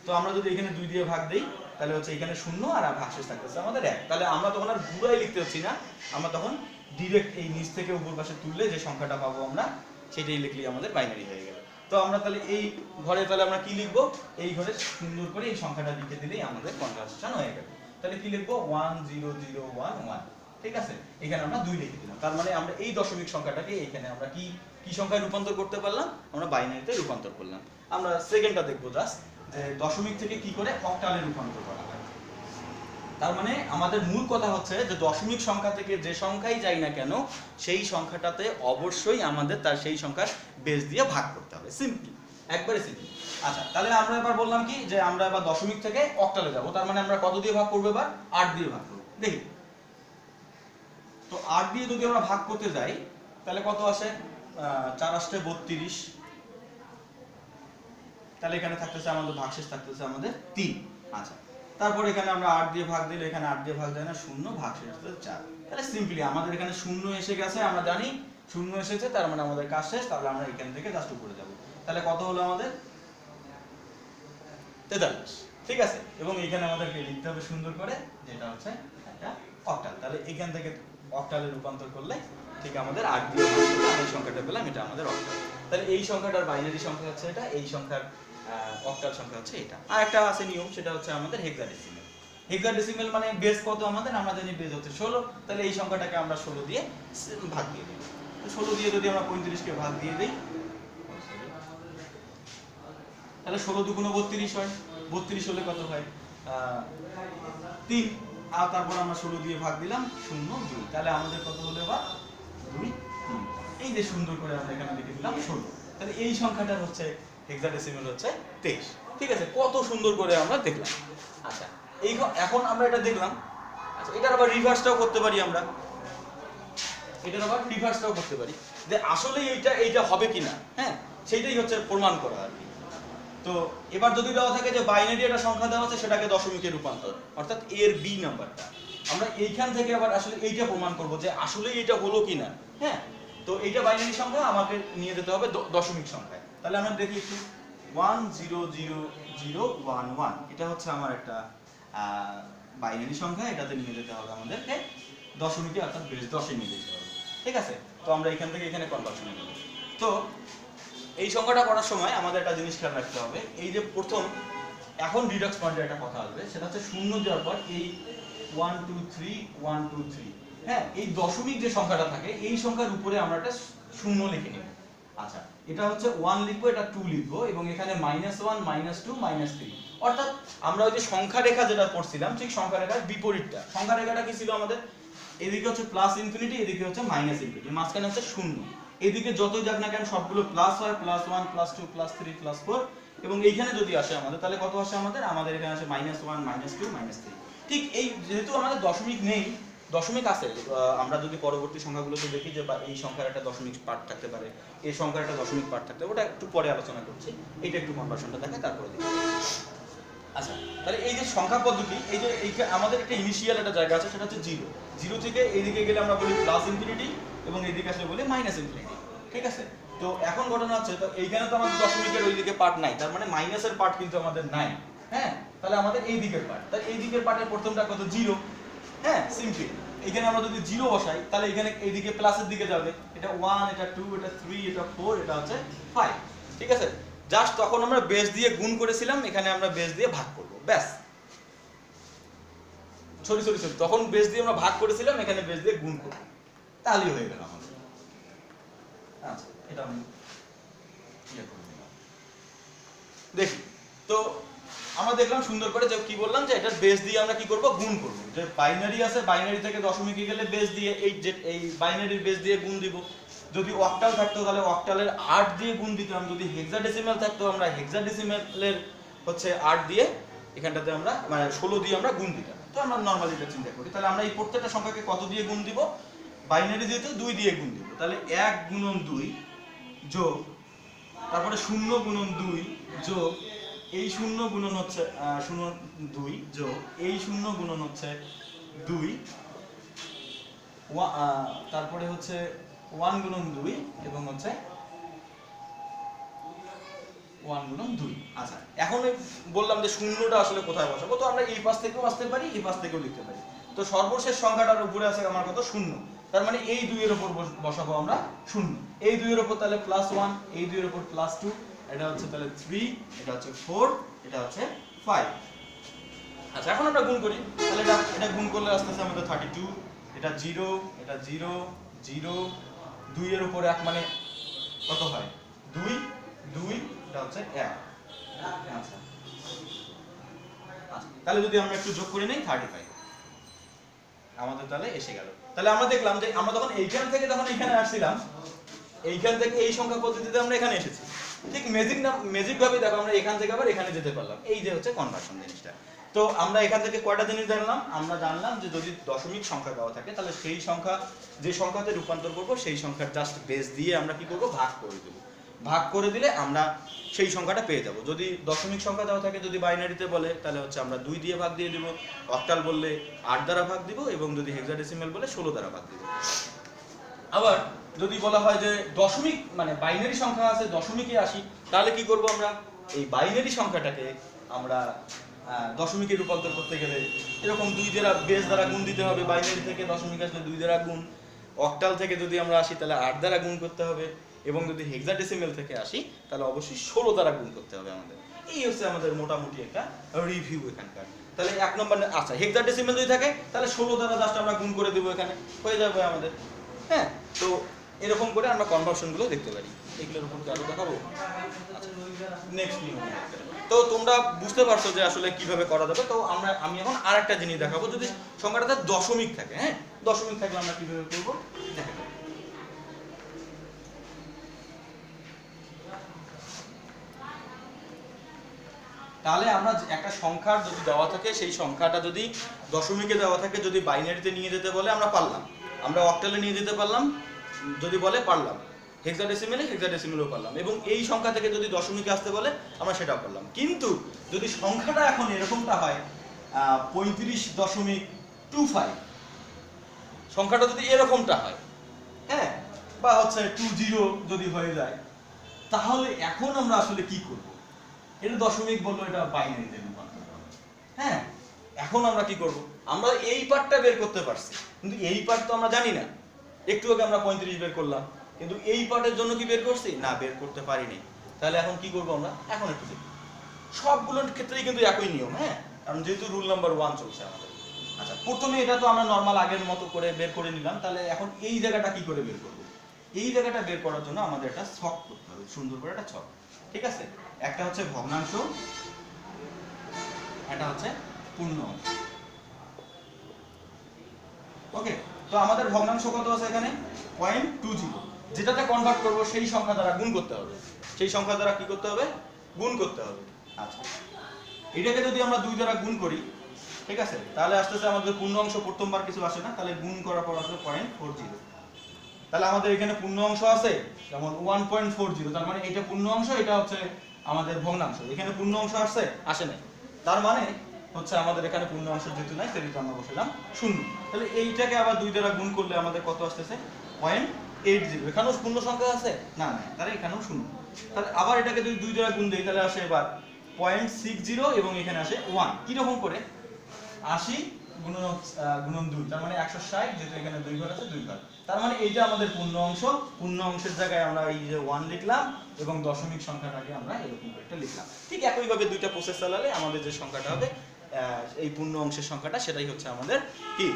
তো আমরা যদি এখানে 2 দিয়ে ভাগ দেই তাহলে হচ্ছে এখানে 0 আর ভাগশেষ থাকতেছে আমাদের 1। তাহলে আমরা তখন আর ঘুরাই লিখতে হচ্ছি না, আমরা তখন ডিরেক্ট এই নিচ থেকে উপর পাশে তুললে যে সংখ্যাটা পাবো আমরা সেটাই লিখলেই আমাদের বাইনারি হয়ে গেল। তো আমরা তাহলে এই ঘরে তাহলে আমরা কি লিখবো, এই ঘরে সুন্দর করে এই সংখ্যাটা লিখে দিলেই আমাদের কনভার্সন হয়ে গেল। তাহলে কি লিখবো 10011, ঠিক আছে। এখানে আমরা 2 লিখে দিলাম, তার মানে আমরা এই দশমিক সংখ্যাটাকে এখানে আমরা কি কি সংখ্যায় রূপান্তর করতে পারলাম, আমরা বাইনারিতে রূপান্তর করলাম। আমরা সেকেন্ডটা দেখবো জাস্ট, যে দশমিক থেকে কি করে অক্টালে রূপান্তর করা হয়। তার মানে আমাদের মূল কথা হচ্ছে যে দশমিক সংখ্যা থেকে যে সংখ্যাই যাই না কেন সেই সংখ্যাটাতে অবশ্যই আমাদের তার সেই সংখ্যার বেস দিয়ে ভাগ করতে হবে, সিম্পলি, একবারে সিম্পল। আচ্ছা, তাহলে আমরা এবার বললাম কি যে আমরা এবার দশমিক থেকে অক্টালে যাব, তার মানে আমরা কত দিয়ে ভাগ করব, এবার 8 দিয়ে ভাগ করব। দেখি তো 8 দিয়ে যদি আমরা ভাগ করতে যাই তাহলে কত আসে, 4 8 32। তাহলে এখানে থাকতেছে আমাদের ভাগশেষ থাকতেছে আমাদের 3। আচ্ছা, তারপর এখানে আমরা 8 দিয়ে ভাগ দিলে এখানে 8 দিয়ে ভাগ দেয় না, 0, ভাগশেষ হচ্ছে 4। তাহলে সিম্পলি আমাদের এখানে 0 এসে গেছে, আমরা জানি 0 এসেছে, তার মানে আমাদের কাজ শেষ। তাহলে আমরা এখান থেকে জাস্ট উপরে যাব। তাহলে কত হলো আমাদের 43, ঠিক আছে। এবং এখানে আমাদেরকে লিখতে হবে সুন্দর করে, যেটা হচ্ছে একটা অক্টাল। তাহলে এখান থেকে অক্টালে রূপান্তর করলে ঠিক আমাদের 8 দিয়ে ভাগ করলে এই সংখ্যাটা পেলাম, এটা আমাদের অক্টাল। তাহলে এই সংখ্যাটার বাইনারি সংখ্যা হচ্ছে এটা, এই সংখ্যার অক্টাল সংখ্যা হচ্ছে এটা। আর একটা আছে নিয়ম, সেটা হচ্ছে আমাদের হেক্সাডেসিমেল। হেক্সাডেসিমেল মানে বেস কত আমাদের, আমরা জানি বেস হচ্ছে 16। তাহলে এই সংখ্যাটাকে আমরা 16 দিয়ে ভাগ দিয়ে দিই। তো 16 দিয়ে যদি আমরা 35 কে ভাগ দিয়ে দেই, তাহলে 16 দুগুণ 32 হয়। 32 হলে কত হয়, 3। আর তারপর আমরা 16 দিয়ে ভাগ দিলাম, 0 2। তাহলে আমাদের কত হলো এবার 2 3। এই যে সুন্দর করে আমরা এখানে লিখে দিলাম 16। তাহলে এই সংখ্যাটার হচ্ছে হেক্সাডেসিমেল হচ্ছে 23, ঠিক আছে। কত সুন্দর করে আমরা দেখলাম। আচ্ছা, এই এখন আমরা এটা দেখলাম। আচ্ছা, এটার আবার রিভার্সটাও করতে পারি আমরা, এটার আবার রিভার্সটাও করতে পারি, যে আসলে এইটা হবে কিনা, হ্যাঁ, সেইটাই হচ্ছে প্রমাণ করা আর কি। তো এবার যদি দেওয়া থাকে যে বাইনারি একটা সংখ্যা দেওয়া আছে, সেটাকে দশমিকে রূপান্তর, অর্থাৎ এর বি নাম্বারটা, আমরা এইখান থেকে আবার আসলে এইটা প্রমাণ করব যে আসলে এটা হলো কিনা, হ্যাঁ। তো এইটা বাইনারি সংখ্যা, আমাকে নিয়ে যেতে হবে দশমিক সংখ্যায়। তাহলে আমরা দেখি একটু 100011, এটা হচ্ছে আমার একটা বাইনারি সংখ্যা, এটাতে নিয়ে যেতে হবে আমাদেরকে দশমিকে, অর্থাৎ বেস 10 এ নিয়ে যেতে হবে, ঠিক আছে। তো আমরা এখান থেকে এখানে কনভার্সন নেব। তো এই সংখ্যাটা করার সময় আমাদের একটা জিনিস খেয়াল রাখতে হবে, এই যে প্রথম এখন রিডাক্স পয়েন্টের একটা কথা আসবে, সেটা হচ্ছে 0 দেওয়ার পর এই 1 2 3 1 2 3, হ্যাঁ, এই দশমিক যে সংখ্যাটা থাকে এই সংখ্যার উপরে আমরা একটা 0 লিখে নেব। আচ্ছা, এটা হচ্ছে 1 লিখবো, এটা 2 লিখবো, এবং এখানে -1 -2 -3, অর্থাৎ আমরা ওই যে সংখ্যা রেখা যেটা পড়ছিলাম ঠিক সংখ্যা রেখার বিপরীতটা। সংখ্যা রেখাটা কি ছিল আমাদের, এদিকে হচ্ছে প্লাস ইনফিনিটি, এদিকে হচ্ছে মাইনাস ইনফিনিটি, মাঝখানে হচ্ছে 0। এদিকে যতই যাক না কেন সবগুলো প্লাস হয়, +1 +2 +3 +4, এবং এইখানে যদি আসে আমাদের তাহলে কত আসে আমাদের এখানে আসে -1 -2 -3। ঠিক এই যেহেতু আমাদের দশমিক নেই, দশমিক আছে, আমরা যদি পরবর্তী সংখ্যাগুলোতে দেখি যে এই সংখ্যার একটা দশমিক পার্ট থাকতে পারে, এই সংখ্যার একটা দশমিক পার্ট থাকতে পারে, ওটা একটু পরে আলোচনা করছি। এইটা একটু কনভার্সনটা দেখে তারপরে দেখি। আচ্ছা, তাহলে এই যে সংখ্যা পদ্ধতি, এই যে আমাদের একটা ইনিশিয়াল একটা জায়গা আছে, সেটা হচ্ছে 0। 0 থেকে এইদিকে গেলে আমরা বলি প্লাস ইনফিনিটি, এবং এইদিকে আসলে বলি মাইনাস ইনফিনিটি, ঠিক আছে। তো এখন ঘটনা হচ্ছে, তো এইখানে তো আমাদের দশমিকের ওইদিকে পার্ট নাই, তার মানে মাইনাসের পার্ট কিন্তু আমাদের নাই, হ্যাঁ। তাহলে আমাদের এই দিকের পার্ট, তাহলে এই দিকের পার্টের প্রথমটা কত, 0, হ্যাঁ, সিম্পল। এখানে আমরা যদি 0 বসাই তাহলে এখানে এইদিকে প্লাসের দিকে যাবে, এটা 1, এটা 2, এটা 3, এটা 4, এটা হচ্ছে 5, ঠিক আছে। জাস্ট তখন আমরা বেস দিয়ে গুণ করেছিলাম, এখানে আমরা বেস দিয়ে ভাগ করব, ব্যাস। সরি, তখন বেস দিয়ে আমরা ভাগ করেছিলাম, এখানে বেস দিয়ে গুণ করব, তাহলেই হয়ে গেল আমাদের। আচ্ছা এটা আমি ইয়ে করে দিলাম। দেখি তো আমরা দেখলাম সুন্দর করে যে কি বললাম যে এটার বেস দিয়ে আমরা কি করব, গুণ করব। যে বাইনারি আছে, বাইনারি থেকে দশমিকে গেলে বেস দিয়ে এই বাইনারির বেস দিয়ে গুণ দিব। যদি অক্টাল থাকতো তাহলে অক্টালের 8 দিয়ে গুণ দিতাম। যদি হেক্সাডেসিমাল থাকতো আমরা হেক্সাডেসিমালের হচ্ছে 8 দিয়ে এখানটাতে আমরা মানে 16 দিয়ে আমরা গুণ দিতাম। তো আমরা নরমালি এটা চিন্তা করি, তাহলে আমরা এই প্রত্যেকটা সংখ্যাকে কত দিয়ে গুণ দিব, বাইনারি যেহেতু 2 দিয়ে গুণ দিব। তাহলে 1 গুণন 2 যোগ তারপরে 0 গুণন 2 যোগ এই 0 গুণন হচ্ছে 0 2 যোগ এই 0 গুণন হচ্ছে 2 তারপরে হচ্ছে 1 গুণন 2 এবং হচ্ছে 1 গুণন 2। আচ্ছা এখন বললাম যে শূন্যটা আসলে কোথায় বসাবো, তো আমরা এই পাশ থেকেও আসতে পারি, এই পাশ থেকেও লিখতে পারি। তো সর্বশেষ সংখ্যাটার উপরে আছে আমার কত, 0। তার মানে এই 2 এর উপর বসাবো আমরা 0। এই 2 এর উপর তাহলে +1, এই 2 এর উপর +2, এটা হচ্ছে তাহলে 3, এটা হচ্ছে 4, এটা হচ্ছে 5। আচ্ছা এখন আমরা গুণ করি, তাহলে এটা গুণ করলে আসতেছে আমাদের 32, এটা 0, এটা 0 0, 2 এর উপর 1 মানে কত হয় 2 2, এটা হচ্ছে 1। আচ্ছা তাহলে যদি আমরা একটু যোগ করে নেই 35 আমাদের তাহলে এসে গেল। তাহলে আমরা দেখলাম যে আমরা যখন এইখান থেকে যখন এখানে আসছিলাম, এইখান থেকে এই সংখ্যা পদ্ধতিতে আমরা এখানে এসেছি, ঠিক ম্যাজিক ভাবে দেখো আমরা এখান থেকে আবার এখানে যেতে পারলাম। এই যে হচ্ছে কনভার্সন জিনিসটা। তো আমরা এখান থেকে কয়টা জিনিস জানলাম, আমরা জানলাম যে যদি দশমিক সংখ্যা দেওয়া থাকে তাহলে সেই সংখ্যা যে সংখ্যাতে রূপান্তর করব সেই সংখ্যার জাস্ট বেস দিয়ে আমরা কি করব, ভাগ করে দেব। ভাগ করে দিলে আমরা সেই সংখ্যাটা পেয়ে যাব। যদি দশমিক সংখ্যা দেওয়া থাকে, যদি বাইনারিতে বলে তাহলে হচ্ছে আমরা 2 দিয়ে ভাগ দিয়ে দিব, অক্টাল বললে 8 দ্বারা ভাগ দিব এবং যদি হেক্সাডেসিমাল বলে 16 দ্বারা ভাগ দিব। আবার যদি বলা হয় যে দশমিক মানে বাইনারি সংখ্যা আছে দশমিকে আসি, তাহলে কি করব, আমরা এই বাইনারি সংখ্যাটাকে আমরা দশমিকে রূপান্তর করতে গেলে এরকম 2 দ্বারা বেস দ্বারা গুণ দিতে হবে। বাইনারি থেকে দশমিক আসলে 2 দ্বারা গুণ, অক্টাল থেকে যদি আমরা আসি তাহলে 8 দ্বারা গুণ করতে হবে এবং যদি হেক্সাডেসিমাল থেকে আসি তাহলে অবশ্যই 16 দ্বারা গুণ করতে হবে আমাদের। এই হচ্ছে আমাদের মোটামুটি একটা রিভিউ এখানকার। তাহলে 1 নম্বর, আচ্ছা হেক্সাডেসিমাল যদি থাকে তাহলে 16 দ্বারা জাস্ট আমরা গুণ করে দেব, এখানে হয়ে যাবে আমাদের। হ্যাঁ, তো এরকম করে আমরা কনভার্সন গুলো দেখতে পারি। এগুলোর উপর আরো দেখাবো। নেক্সট নিয়ম। তো তোমরা বুঝতে পারছো যে আসলে কিভাবে করা যাবে। তো আমি এখন আরেকটা জিনিস দেখাবো, যদি সংখ্যাটাতে দশমিক থাকে। হ্যাঁ, দশমিক থাকলে আমরা কিভাবে করব দেখাবো। তাহলে আমরা একটা সংখ্যার যদি দেওয়া থাকে, সেই সংখ্যাটা যদি দশমিকে দেওয়া থাকে, যদি বাইনারিতে নিয়ে যেতে বলে আমরা পারলাম, আমরা অক্টালে নিয়ে যেতে পারলাম, যদি বলে পারলাম, হেক্সাডেসিমালেও পারলাম, এবং এই সংখ্যা থেকে যদি দশমিকে আসতে বলে আমরা সেটাও পারলাম। কিন্তু যদি সংখ্যাটা এখন এরকমটা হয় 35.25, সংখ্যাটা যদি এরকমটা হয়, হ্যাঁ, বা হচ্ছে 20 যদি হয়ে যায়, তাহলে এখন আমরা আসলে কি করব? এটা দশমিক বললো, এটা বাইনারিতে রূপান্তর করব। হ্যাঁ, এখন আমরা কি করব? আমরা এই পার্টটা বের করতে পারছি, কিন্তু এই পার্ট তো আমরা জানি না। একটু আগে আমরা 35 বের করলাম, কিন্তু এই পার্টের জন্য কি বের করছি না, বের করতে পারিনি। তাহলে এখন কি করব আমরা? এখন একটু দেখি, সবগুলোর ক্ষেত্রেই কিন্তু একই নিয়ম। হ্যাঁ, কারণ যেহেতু রুল নাম্বার 1 চলছে আমাদের। আচ্ছা, প্রথমে এটা তো আমরা নরমাল আগের মতো করে বের করে নিলাম। তাহলে এখন এই জায়গাটা কি করে বের করব? এই জায়গাটা বের করার জন্য আমাদের একটা ছক করতে হবে, সুন্দর করে একটা ছক। ঠিক আছে, একটা হচ্ছে ভগ্নাংশ, এটা হচ্ছে পূর্ণ অংশ। ওকে, তো আমাদের ভগ্নাংশ কত আছে এখানে 0.20, যেটাতে কনভার্ট করব সেই সংখ্যা দ্বারা গুণ করতে হবে। সেই সংখ্যা দ্বারা কি করতে হবে? গুণ করতে হবে। আচ্ছা, এটাকে যদি আমরা 2 দ্বারা গুণ করি, ঠিক আছে, তাহলে আসতেছে আমাদের পূর্ণ অংশ, প্রথমবার কিছু আসে না, তাহলে গুণ করার পর আসবে 0.40। তাহলে আমাদের এখানে পূর্ণ অংশ আছে যেমন 1.40, তার মানে এটা পূর্ণ অংশ, এটা হচ্ছে আমাদের ভগ্নাংশ। এখানে পূর্ণ অংশ আসে নাই, তার মানে হচ্ছে আমাদের এখানে পূর্ণ অংশ যেহেতু নাই, সেহেতু আমরা বসালাম 0। তাহলে এইটাকে আবার 2 দ্বারা গুণ করলে আমাদের কত আসতেছে 0.80। এখানেও পূর্ণ সংখ্যা আছে না, নাই, তাহলে এখানেও 0। তাহলে আবার এটাকে যদি 2 দ্বারা গুণ দেই তাহলে আসে এবার 0.60 এবং এখানে আসে 1। কি রকম করে 80 গুণন 2, তার মানে 160, যেহেতু এখানে 2 ঘর আছে 2 ঘর। তার মানে এইটা আমাদের পূর্ণ অংশ। পূর্ণ অংশের জায়গায় আমরা এই যে 1 লিখলাম এবং দশমিক সংখ্যাটাকে আমরা এরকম করে একটা লিখলাম। ঠিক একই ভাবে দুইটা প্রসেস চালালে আমাদের যে সংখ্যাটা হবে এই পূর্ণ অংশের সংখ্যাটা, সেটাই হচ্ছে আমাদের কি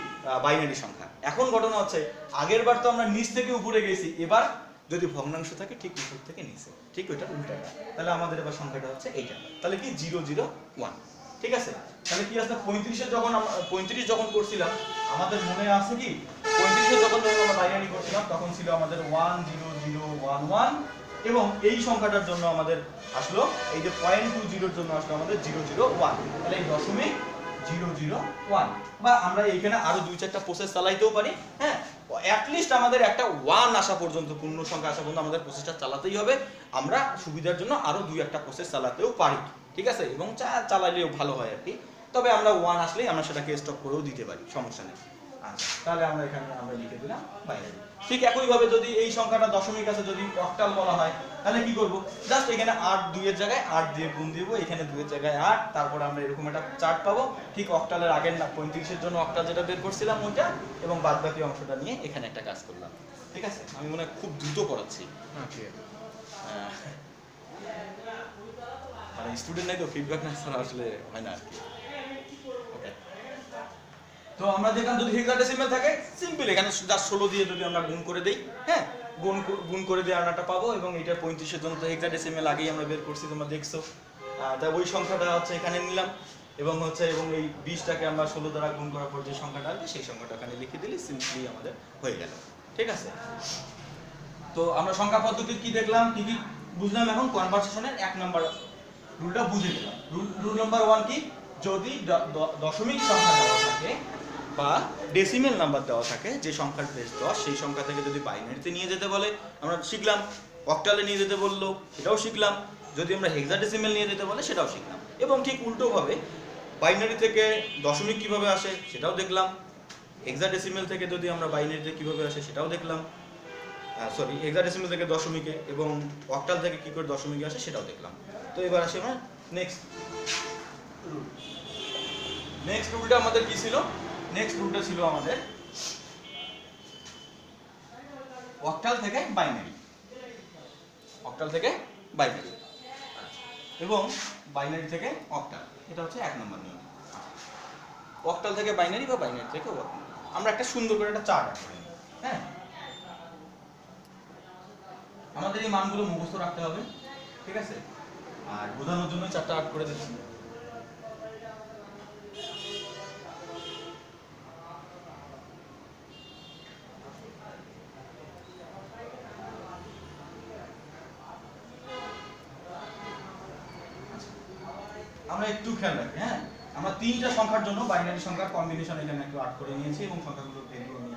বাইনারি সংখ্যা। এখন ঘটনা হচ্ছে আগের বার তো আমরা নিচ থেকে উপরে গেছি, এবার যদি ভগ্নাংশ থাকে ঠিক উপর থেকে নিচে, ঠিক ওইটা উল্টাটা। তাহলে আমাদের এবার সংখ্যাটা হচ্ছে এইটা, তাহলে কি 001। ঠিক আছে, তাহলে কি আসলে 35 যখন 35 যখন করছিলাম আমাদের মনে আছে কি 35 যখন আমরা বাইনারি করছিলাম তখন ছিল আমাদের 10011 এবং এই সংখ্যাটার জন্য আমাদের আসলো এই যে 0.20 এর জন্য আসলো আমাদের 001। তাহলে এই দশমিক 001 বা আমরা এইখানে আরো 2-4টা প্রসেস চালাইতেও পারি। হ্যাঁ, অ্যাট লিস্ট আমাদের একটা 1 আসা পর্যন্ত, পূর্ণ সংখ্যা আসা পর্যন্ত আমাদের প্রসেসটা চালাতেই হবে। আমরা সুবিধার জন্য আরো 2-1টা প্রসেস চালাতেও পারি, ঠিক আছে, এবং চালাইলেও ভালো হয় আর কি। তবে আমরা 1 আসলেই আমরা সেটাকে স্টপ করেও দিতে পারি, সমস্যা নেই। আচ্ছা, তাহলে আমরা এখানে আমরা লিখে দিলাম বাইনারি। ঠিক একইভাবে যদি এই সংখ্যাটা দশমিক আছে, যদি অক্টাল বলা হয় তাহলে কি করব, জাস্ট এখানে 8 2 এর জায়গায় 8 দিয়ে গুণ দিব, এখানে 2 এর জায়গায় 8, তারপর আমরা এরকম একটা চার্ট পাবো। ঠিক অক্টালের আগের না 35 এর জন্য অক্টাল যেটা বের করছিলাম ওইটা, এবং বাদবাকি অংশটা নিয়ে এখানে একটা কাজ করলাম। ঠিক আছে, আমি মনে হয় খুব দ্রুত পড়াচ্ছি। হ্যাঁ ঠিক আছে। মানে স্টুডেন্ট নাই তো, ফিডব্যাক না ছাড়া আসলে হয় না আর কি। ওকে, তো আমরা দেখলাম যদি হেক্সাডেসিমাল থাকে সিম্পল এখানে জাস্ট 16 দিয়ে যদি আমরা গুণ করে দেই, হ্যাঁ, গুণ করে দিয়ে আনাটা পাবো। এবং এটা 35 এর জন্য তো হেক্সাডেসিমাল আগেই আমরা বের করছি, তোমরা দেখছো। তাই ওই সংখ্যাটা হচ্ছে এখানে নিলাম এবং এই 20টাকে আমরা 16 দ্বারা গুণ করার পর যে সংখ্যাটা আসবে সেই সংখ্যাটা এখানে লিখে দিলে সিম্পলি আমাদের হয়ে গেল। ঠিক আছে, তো আমরা সংখ্যা পদ্ধতির কি দেখলাম, কি কি বুঝলাম। এখন কনভার্সেশনের 1 নাম্বার রুলটা বুঝে গেলাম। রুল নাম্বার 1 কি, যদি দশমিক সংখ্যা দেওয়া থাকে বা ডেসিমেল নাম্বার দেওয়া থাকে, যে সংখ্যার বেস 10 সেই সংখ্যা থেকে যদি বাইনারিতে নিয়ে যেতে বলে আমরা শিখলাম, অক্টালে নিয়ে যেতে বললো সেটাও শিখলাম, যদি আমরা হেক্সাডেসিমেল নিয়ে যেতে বলে সেটাও শিখলাম। এবং ঠিক উল্টোভাবে বাইনারি থেকে দশমিক কিভাবে আসে সেটাও দেখলাম, হেক্সাডেসিমেল থেকে যদি আমরা বাইনারিতে কিভাবে আসে সেটাও দেখলাম, সরি হেক্সাডেসিমেল থেকে দশমিকে, এবং অক্টাল থেকে কি করে দশমিকে আসে সেটাও দেখলাম। তো এবার আসি আমরা নেক্সট রুল। নেক্সট রুলটা আমাদের কি ছিল, নেক্সট রুলটা ছিল আমাদের অক্টাল থেকে বাইনারি, অক্টাল থেকে বাইনারি এবং বাইনারি থেকে অক্টাল, এটা হচ্ছে 1 নম্বর নিয়ম। অক্টাল থেকে বাইনারি বা বাইনারি থেকে অক্টাল আমরা একটা সুন্দর করে একটা চার্ট আঁকতে পারি। হ্যাঁ, আমাদের এই মানগুলো মুখস্থ রাখতে হবে, ঠিক আছে, আর বোঝানোর জন্য চারটা আর্ট করে দিচ্ছি। আমরা একটু খেয়াল রাখি, হ্যাঁ, আমরা 3টা সংখ্যার জন্য বাইনারি সংখ্যার কম্বিনেশন এখানে একটু আর্ট করে নিয়েছি এবং সংখ্যাগুলোর ভ্যালু আমি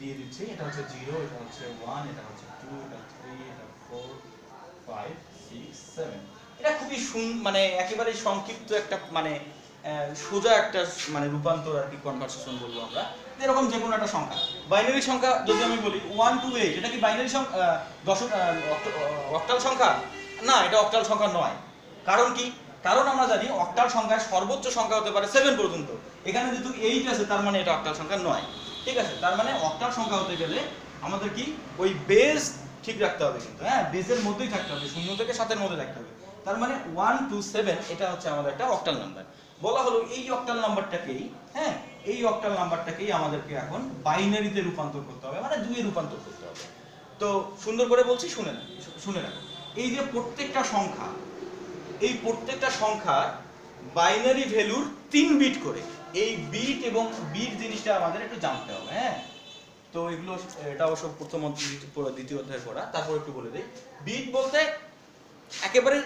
দিয়ে দিচ্ছি। এটা হচ্ছে 0, এটা হচ্ছে 1, এটা হচ্ছে 2, এটা 3, এটা 4, 5, 6, 7। এটা খুবই মানে একেবারে সংক্ষিপ্ত একটা মানে সোজা একটা মানে রূপান্তর আর কি, কনভার্সেশন বলবো আমরা। এরকম যে কোনো একটা সংখ্যা, বাইনারি সংখ্যা যদি আমি বলি 1 to 8, এটা কি বাইনারি সংখ্যা, অক্টাল সংখ্যা? না, এটা অক্টাল সংখ্যা নয়। কারণ কি, কারণ আমরা জানি অক্টাল সংখ্যার সর্বোচ্চ সংখ্যা হতে পারে 7 পর্যন্ত। এখানে যেহেতু 8 আছে তার মানে এটা অক্টাল সংখ্যা নয়। ঠিক আছে, তার মানে অক্টাল সংখ্যা হতে গেলে আমাদের কি ওই বেস ঠিক রাখতে হবে, কিন্তু হ্যাঁ বেসের মধ্যেই থাকতে হবে, 0 থেকে 7 এর মধ্যে থাকতে হবে। তার মানে 1 to 7 এটা হচ্ছে আমাদের একটা অক্টাল নাম্বার। বলা হলো এই অক্টাল নাম্বারটাকেই, হ্যাঁ, এই অক্টাল নাম্বারটাকেই আমাদেরকে এখন বাইনারিতে রূপান্তর করতে হবে, মানে 2 এ রূপান্তর করতে হবে। তো সুন্দর করে বলছি, শুনে রাখো। এই যে প্রত্যেকটা সংখ্যা, এই প্রত্যেকটা সংখ্যার বাইনারি ভ্যালুর 3 বিট করে, এই বিট এবং বিট জিনিসটা আমাদের একটু জানতে হবে। হ্যাঁ, তো এগুলো এটা অবশ্য প্রথম দ্বিতীয় অধ্যায়ে পড়া, তারপর একটু বলে দিই। বিট বলতে একেবারে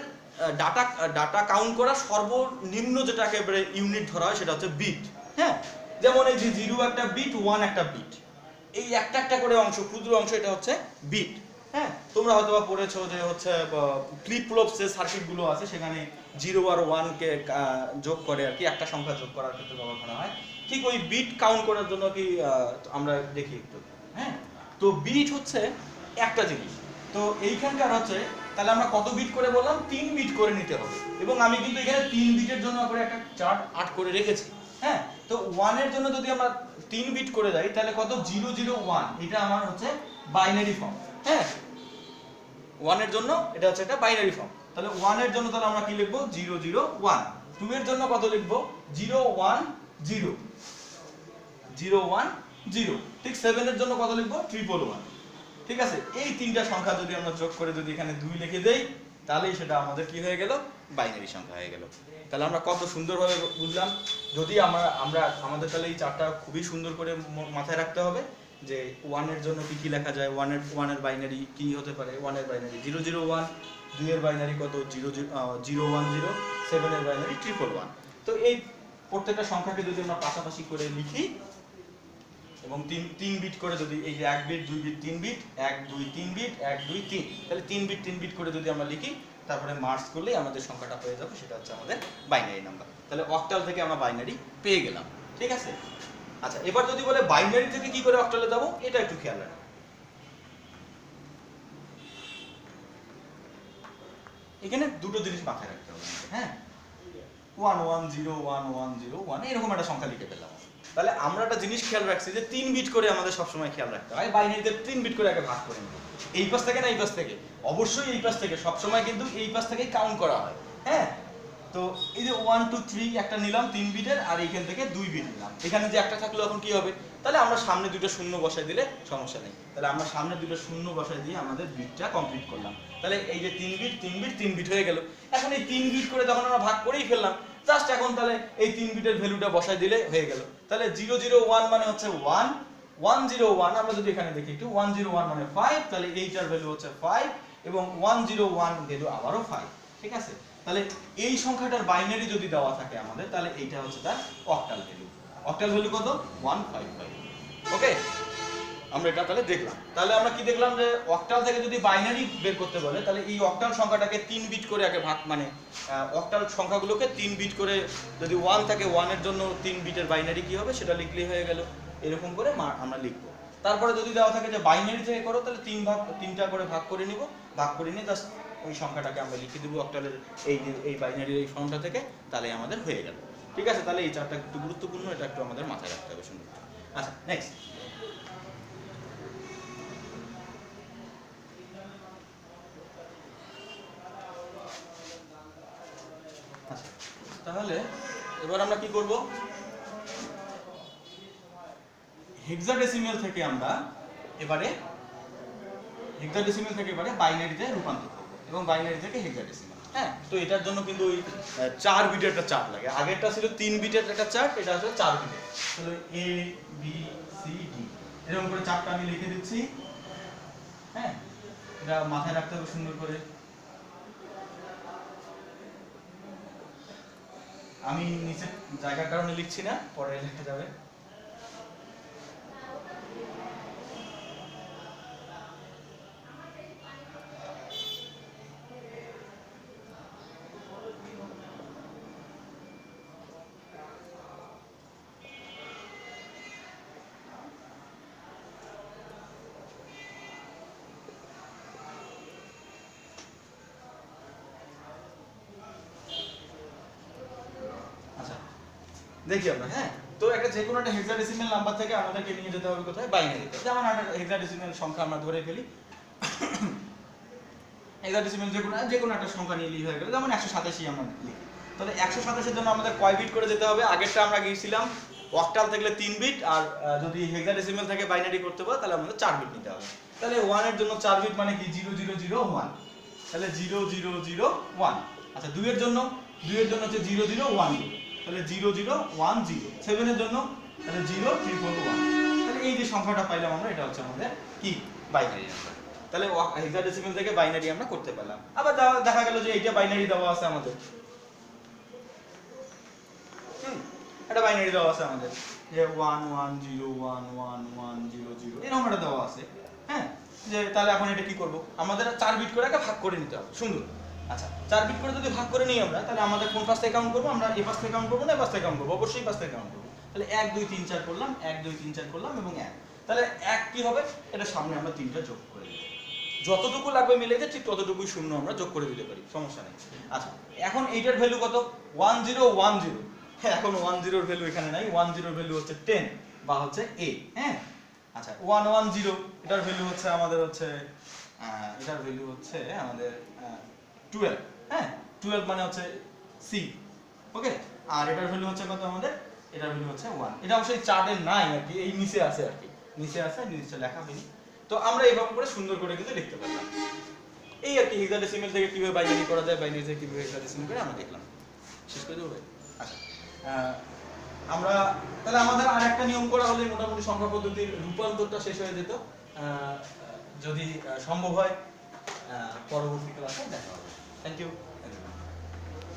ডাটা কাউন্ট করা সর্বনিম্ন যেটা একেবারে ইউনিট ধরা হয় সেটা হচ্ছে বিট। হ্যাঁ, যেমন এই যে 0 একটা বিট, 1 একটা বিট, এই একটা একটা করে অংশ, ক্ষুদ্র অংশ, এটা হচ্ছে বিট। হ্যাঁ, তোমরা হয়তো বা পড়েছো যে হচ্ছে ফ্লিপ ফ্লপস যে সার্কিট গুলো আছে সেখানে 0 আর 1 কে যোগ করে আর কি, একটা সংখ্যা যোগ করার ক্ষেত্রে ব্যবহার করা হয়। ঠিক ওই বিট কাউন্ট করার জন্য কি আমরা দেখি একটু। হ্যাঁ, তো বিট হচ্ছে একটা জিনিস। তো এইখানকার হচ্ছে, তাহলে আমরা কত বিট করে বললাম, 3 বিট করে নিতে হবে। এবং আমি কিন্তু এখানে 3 বিটের জন্য করে একটা চার্ট আর্ট করে রেখেছি। হ্যাঁ, তো 1 এর জন্য যদি আমরা 3 বিট করে দেই তাহলে কত, 001, এটা আমার হচ্ছে বাইনারি ফর্ম। হ্যাঁ, 1 এর জন্য এটা হচ্ছে একটা বাইনারি ফর্ম। তাহলে 1 এর জন্য তাহলে আমরা কি লিখবো, 001। 2 এর জন্য কত লিখবো, 010, 010। ঠিক 7 এর জন্য কত লিখবো, 111। ঠিক আছে, এই তিনটা সংখ্যা যদি আমরা যোগ করে যদি এখানে 2 লিখে দেই তাহলেই সেটা আমাদের কি হয়ে গেল, বাইনারি সংখ্যা হয়ে গেল। তাহলে আমরা কত সুন্দরভাবে বুঝলাম। যদি আমরা আমরা আমাদের তাহলে এই চারটা খুবই সুন্দর করে মাথায় রাখতে হবে যে 1 এর জন্য কি কি লেখা যায়, 1 এর বাইনারি কি হতে পারে, 1 এর বাইনারি 001, 2 এর বাইনারি কত 010, 7 এর বাইনারি 111। তো এই প্রত্যেকটা সংখ্যাকে যদি আমরা পাশাপাশি করে লিখি এবং 3 বিট করে যদি এই যে 1 বিট 2 বিট 3 বিট 1 2 3 বিট 1 2 3, তাহলে 3 বিট 3 বিট করে যদি আমরা লিখি তারপরে মার্জ করলেই আমাদের সংখ্যাটা পেয়ে যাবে, সেটা হচ্ছে আমাদের বাইনারি নাম্বার। তাহলে অক্টাল থেকে আমরা বাইনারি পেয়ে গেলাম। ঠিক আছে, আচ্ছা এবার যদি বলে বাইনারি থেকে কি করে অক্টালে যাব, এটা একটু খেয়াল রাখুন। এখানে দুটো জিনিস মাথায় রাখতে হবে। হ্যাঁ, 1101101101 এরকম একটা সংখ্যা লিখে পেলাম। তাহলে আমরা একটা জিনিস খেয়াল রাখছি যে 3 বিট করে আমাদের সবসময় খেয়াল রাখতে হয়, বাইনারিতে 3 বিট করে আগে ভাগ করে নিই। এই পাশ থেকে না এই পাশ থেকে, অবশ্যই এই পাশ থেকে, সবসময় কিন্তু এই পাশ থেকেই কাউন্ট করা হয়। হ্যাঁ, তো এই যে 1 2 3 একটা নিলাম 3 বিটের, আর এইখান থেকে 2 বিট নিলাম। এখানে যে একটা থাকলো এখন কি হবে, তাহলে আমরা সামনে দুটো শূন্য বসাই দিলে সমস্যা নেই। তাহলে আমরা সামনে দুটো শূন্য বসাই দিয়ে আমাদের বিটটা কমপ্লিট করলাম। তাহলে এই যে 3 বিট 3 বিট 3 বিট হয়ে গেল। এখন এই 3 বিট করে যখন আমরা ভাগ করেই ফেললাম, জাস্ট এখন তাহলে এই 3 বিটের ভ্যালুটা বসাই দিলে হয়ে গেল। তাহলে 001 মানে হচ্ছে 1, 101 আমরা যদি এখানে দেখি একটু, 101 মানে 5, তাহলে এইটার ভ্যালু হচ্ছে 5 এবং 101 ভ্যালু আবারও 5। ঠিক আছে, তাহলে এই সংখ্যাটার বাইনারি যদি দেওয়া থাকে আমাদের, তাহলে এইটা হচ্ছে তার অক্টাল ভ্যালু। অক্টাল ভ্যালু কত, 155। ওকে, আমরা এটা তাহলে দেখলাম। তাহলে আমরা কি দেখলাম যে অক্টাল থেকে যদি বাইনারি বের করতে বলে, তাহলে এই অক্টাল সংখ্যাটাকে 3 বিট করে আগে ভাগ, মানে অক্টাল সংখ্যাগুলোকে 3 বিট করে, যদি 1 থাকে 1 এর জন্য 3 বিটের বাইনারি কি হবে সেটা লিখলেই হয়ে গেল। এরকম করে আমরা লিখবো। তারপরে যদি দেওয়া থাকে যে বাইনারি থেকে করো, তাহলে 3টা করে ভাগ করে নিব, ভাগ করে নিয়ে জাস্ট ওই সংখ্যাটাকে আমরা লিখে দেবো অক্টালের এই বাইনারির এই ফর্মটা থেকে, তাহলে আমাদের হয়ে গেল। ঠিক আছে, তাহলে এই চারটা একটু গুরুত্বপূর্ণ, এটা একটু আমাদের মাথায় রাখতে হবে সুন্দর। আচ্ছা নেক্সট, তাহলে এবার আমরা কি করব, হেক্সাডেসিমাল থেকে আমরা এবারে বাইনারিতে রূপান্তর করব এবং বাইনারি থেকে হেক্সাডেসিমাল। হ্যাঁ, তো এটার জন্য কিন্তু ওই 4 বিটের একটা চার্ট লাগে। আগেরটা ছিল 3 বিটের একটা চার্ট, এটা আসলে 4 বিটের। তাহলে এ বি সি ডি এরকম করে চারটা আমি লিখে দিচ্ছি। হ্যাঁ, এটা মাথায় রাখতে হবে সুন্দর করে। আমি নিচে জায়গার কারণে লিখছি না, পরে লেখা যাবে। দেখি আমরা। হ্যাঁ, তো একটা যে কোনো একটা হেক্সাডেসিমাল নাম্বার থেকে আমাদেরকে নিয়ে যেতে হবে কোথায়, বাইনারিতে। যেমন একটা হেক্সাডেসিমাল সংখ্যা আমরা ধরে ফেলি, হেক্সাডেসিমাল যে কোনো একটা সংখ্যা নিয়ে হয়ে গেল, যেমন 187 আমরা লিখি। তাহলে 187 এর জন্য আমাদের কয় বিট করে যেতে হবে, আগেরটা আমরা গিয়েছিলাম অক্টাল থেকে 3 বিট, আর যদি হেক্সাডেসিমাল থেকে বাইনারি করতে হয় তাহলে আমাদের 4 বিট নিতে হবে। তাহলে 1 এর জন্য 4 বিট মানে কি 0001, তাহলে 0001। আচ্ছা 2 এর জন্য হচ্ছে 0010, তাহলে 0010। 7 এর জন্য তাহলে 0311। তাহলে এই যে সংখ্যাটা পাইলাম আমরা, এটা হচ্ছে আমাদের কি বাইনারি নাম্বার। তাহলে হেক্সাডেসিমাল থেকে বাইনারি আমরা করতে পারলাম। আবার দেখা গেল যে এইটা বাইনারি দেওয়া আছে আমাদের, এটা বাইনারি দেওয়া আছে আমাদের যে 11011100 এরকম একটা দেওয়া আছে। হ্যাঁ, যে তাহলে এখন এটা কি করব, আমাদের 4 বিট করে ভাগ করে নিতে হবে। সুন্দর। আচ্ছা 4 বিট করে যদি ভাগ করে নিই আমরা, তাহলে আমাদের কোন পাশ থেকে কাউন্ট করব, আমরা এই পাশ থেকে কাউন্ট করব না এই পাশ থেকে কাউন্ট করব, অবশ্যই এই পাশ থেকে কাউন্ট করব। তাহলে 1 2 3 4 করলাম, 1 2 3 4 করলাম এবং 1। তাহলে 1 কি হবে, এটা সামনে আমরা 3টা যোগ করে দেব, যতটুকু লাগবে মিলাইতে ঠিক ততটুকুই শূন্য আমরা যোগ করে দিতে পারি, সমস্যা নেই। আচ্ছা এখন এইটার ভ্যালু কত, 1010। হ্যাঁ, এখন 10 এর ভ্যালু এখানে নাই, 10 এর ভ্যালু হচ্ছে 10 বা হচ্ছে a। হ্যাঁ, আচ্ছা 110 এটার ভ্যালু হচ্ছে আমাদের হচ্ছে এটার ভ্যালু হচ্ছে আমাদের 12। হ্যাঁ, 12 মানে হচ্ছে c। ওকে, আর এটার ভ্যালু হচ্ছে কত আমাদের, এটার ভ্যালু হচ্ছে 1। এটা অবশ্যই চার্টে নাই আর কি, এই নিচে আছে আর কি, নিচে আছে, নিচে লেখা হয়নি। তো আমরা এইভাবে করে সুন্দর করে কিন্তু লিখতে পারলাম। এই আর কি হেক্সাডেসিমেল থেকে কিভাবে বাইনারি করা যায়, বাইনারি থেকে কিভাবে হেক্সাডেসিমেল করে আমরা দেখলাম। শেষ করে দেবো ভাই? আচ্ছা, আমরা তাহলে আমাদের আর একটা নিয়ম করা হলে মোটামুটি সংখ্যা পদ্ধতির রূপান্তরটা শেষ হয়ে যেত। যদি সম্ভব হয় পরবর্তী ক্লাসে দেখা হবে। Thank you.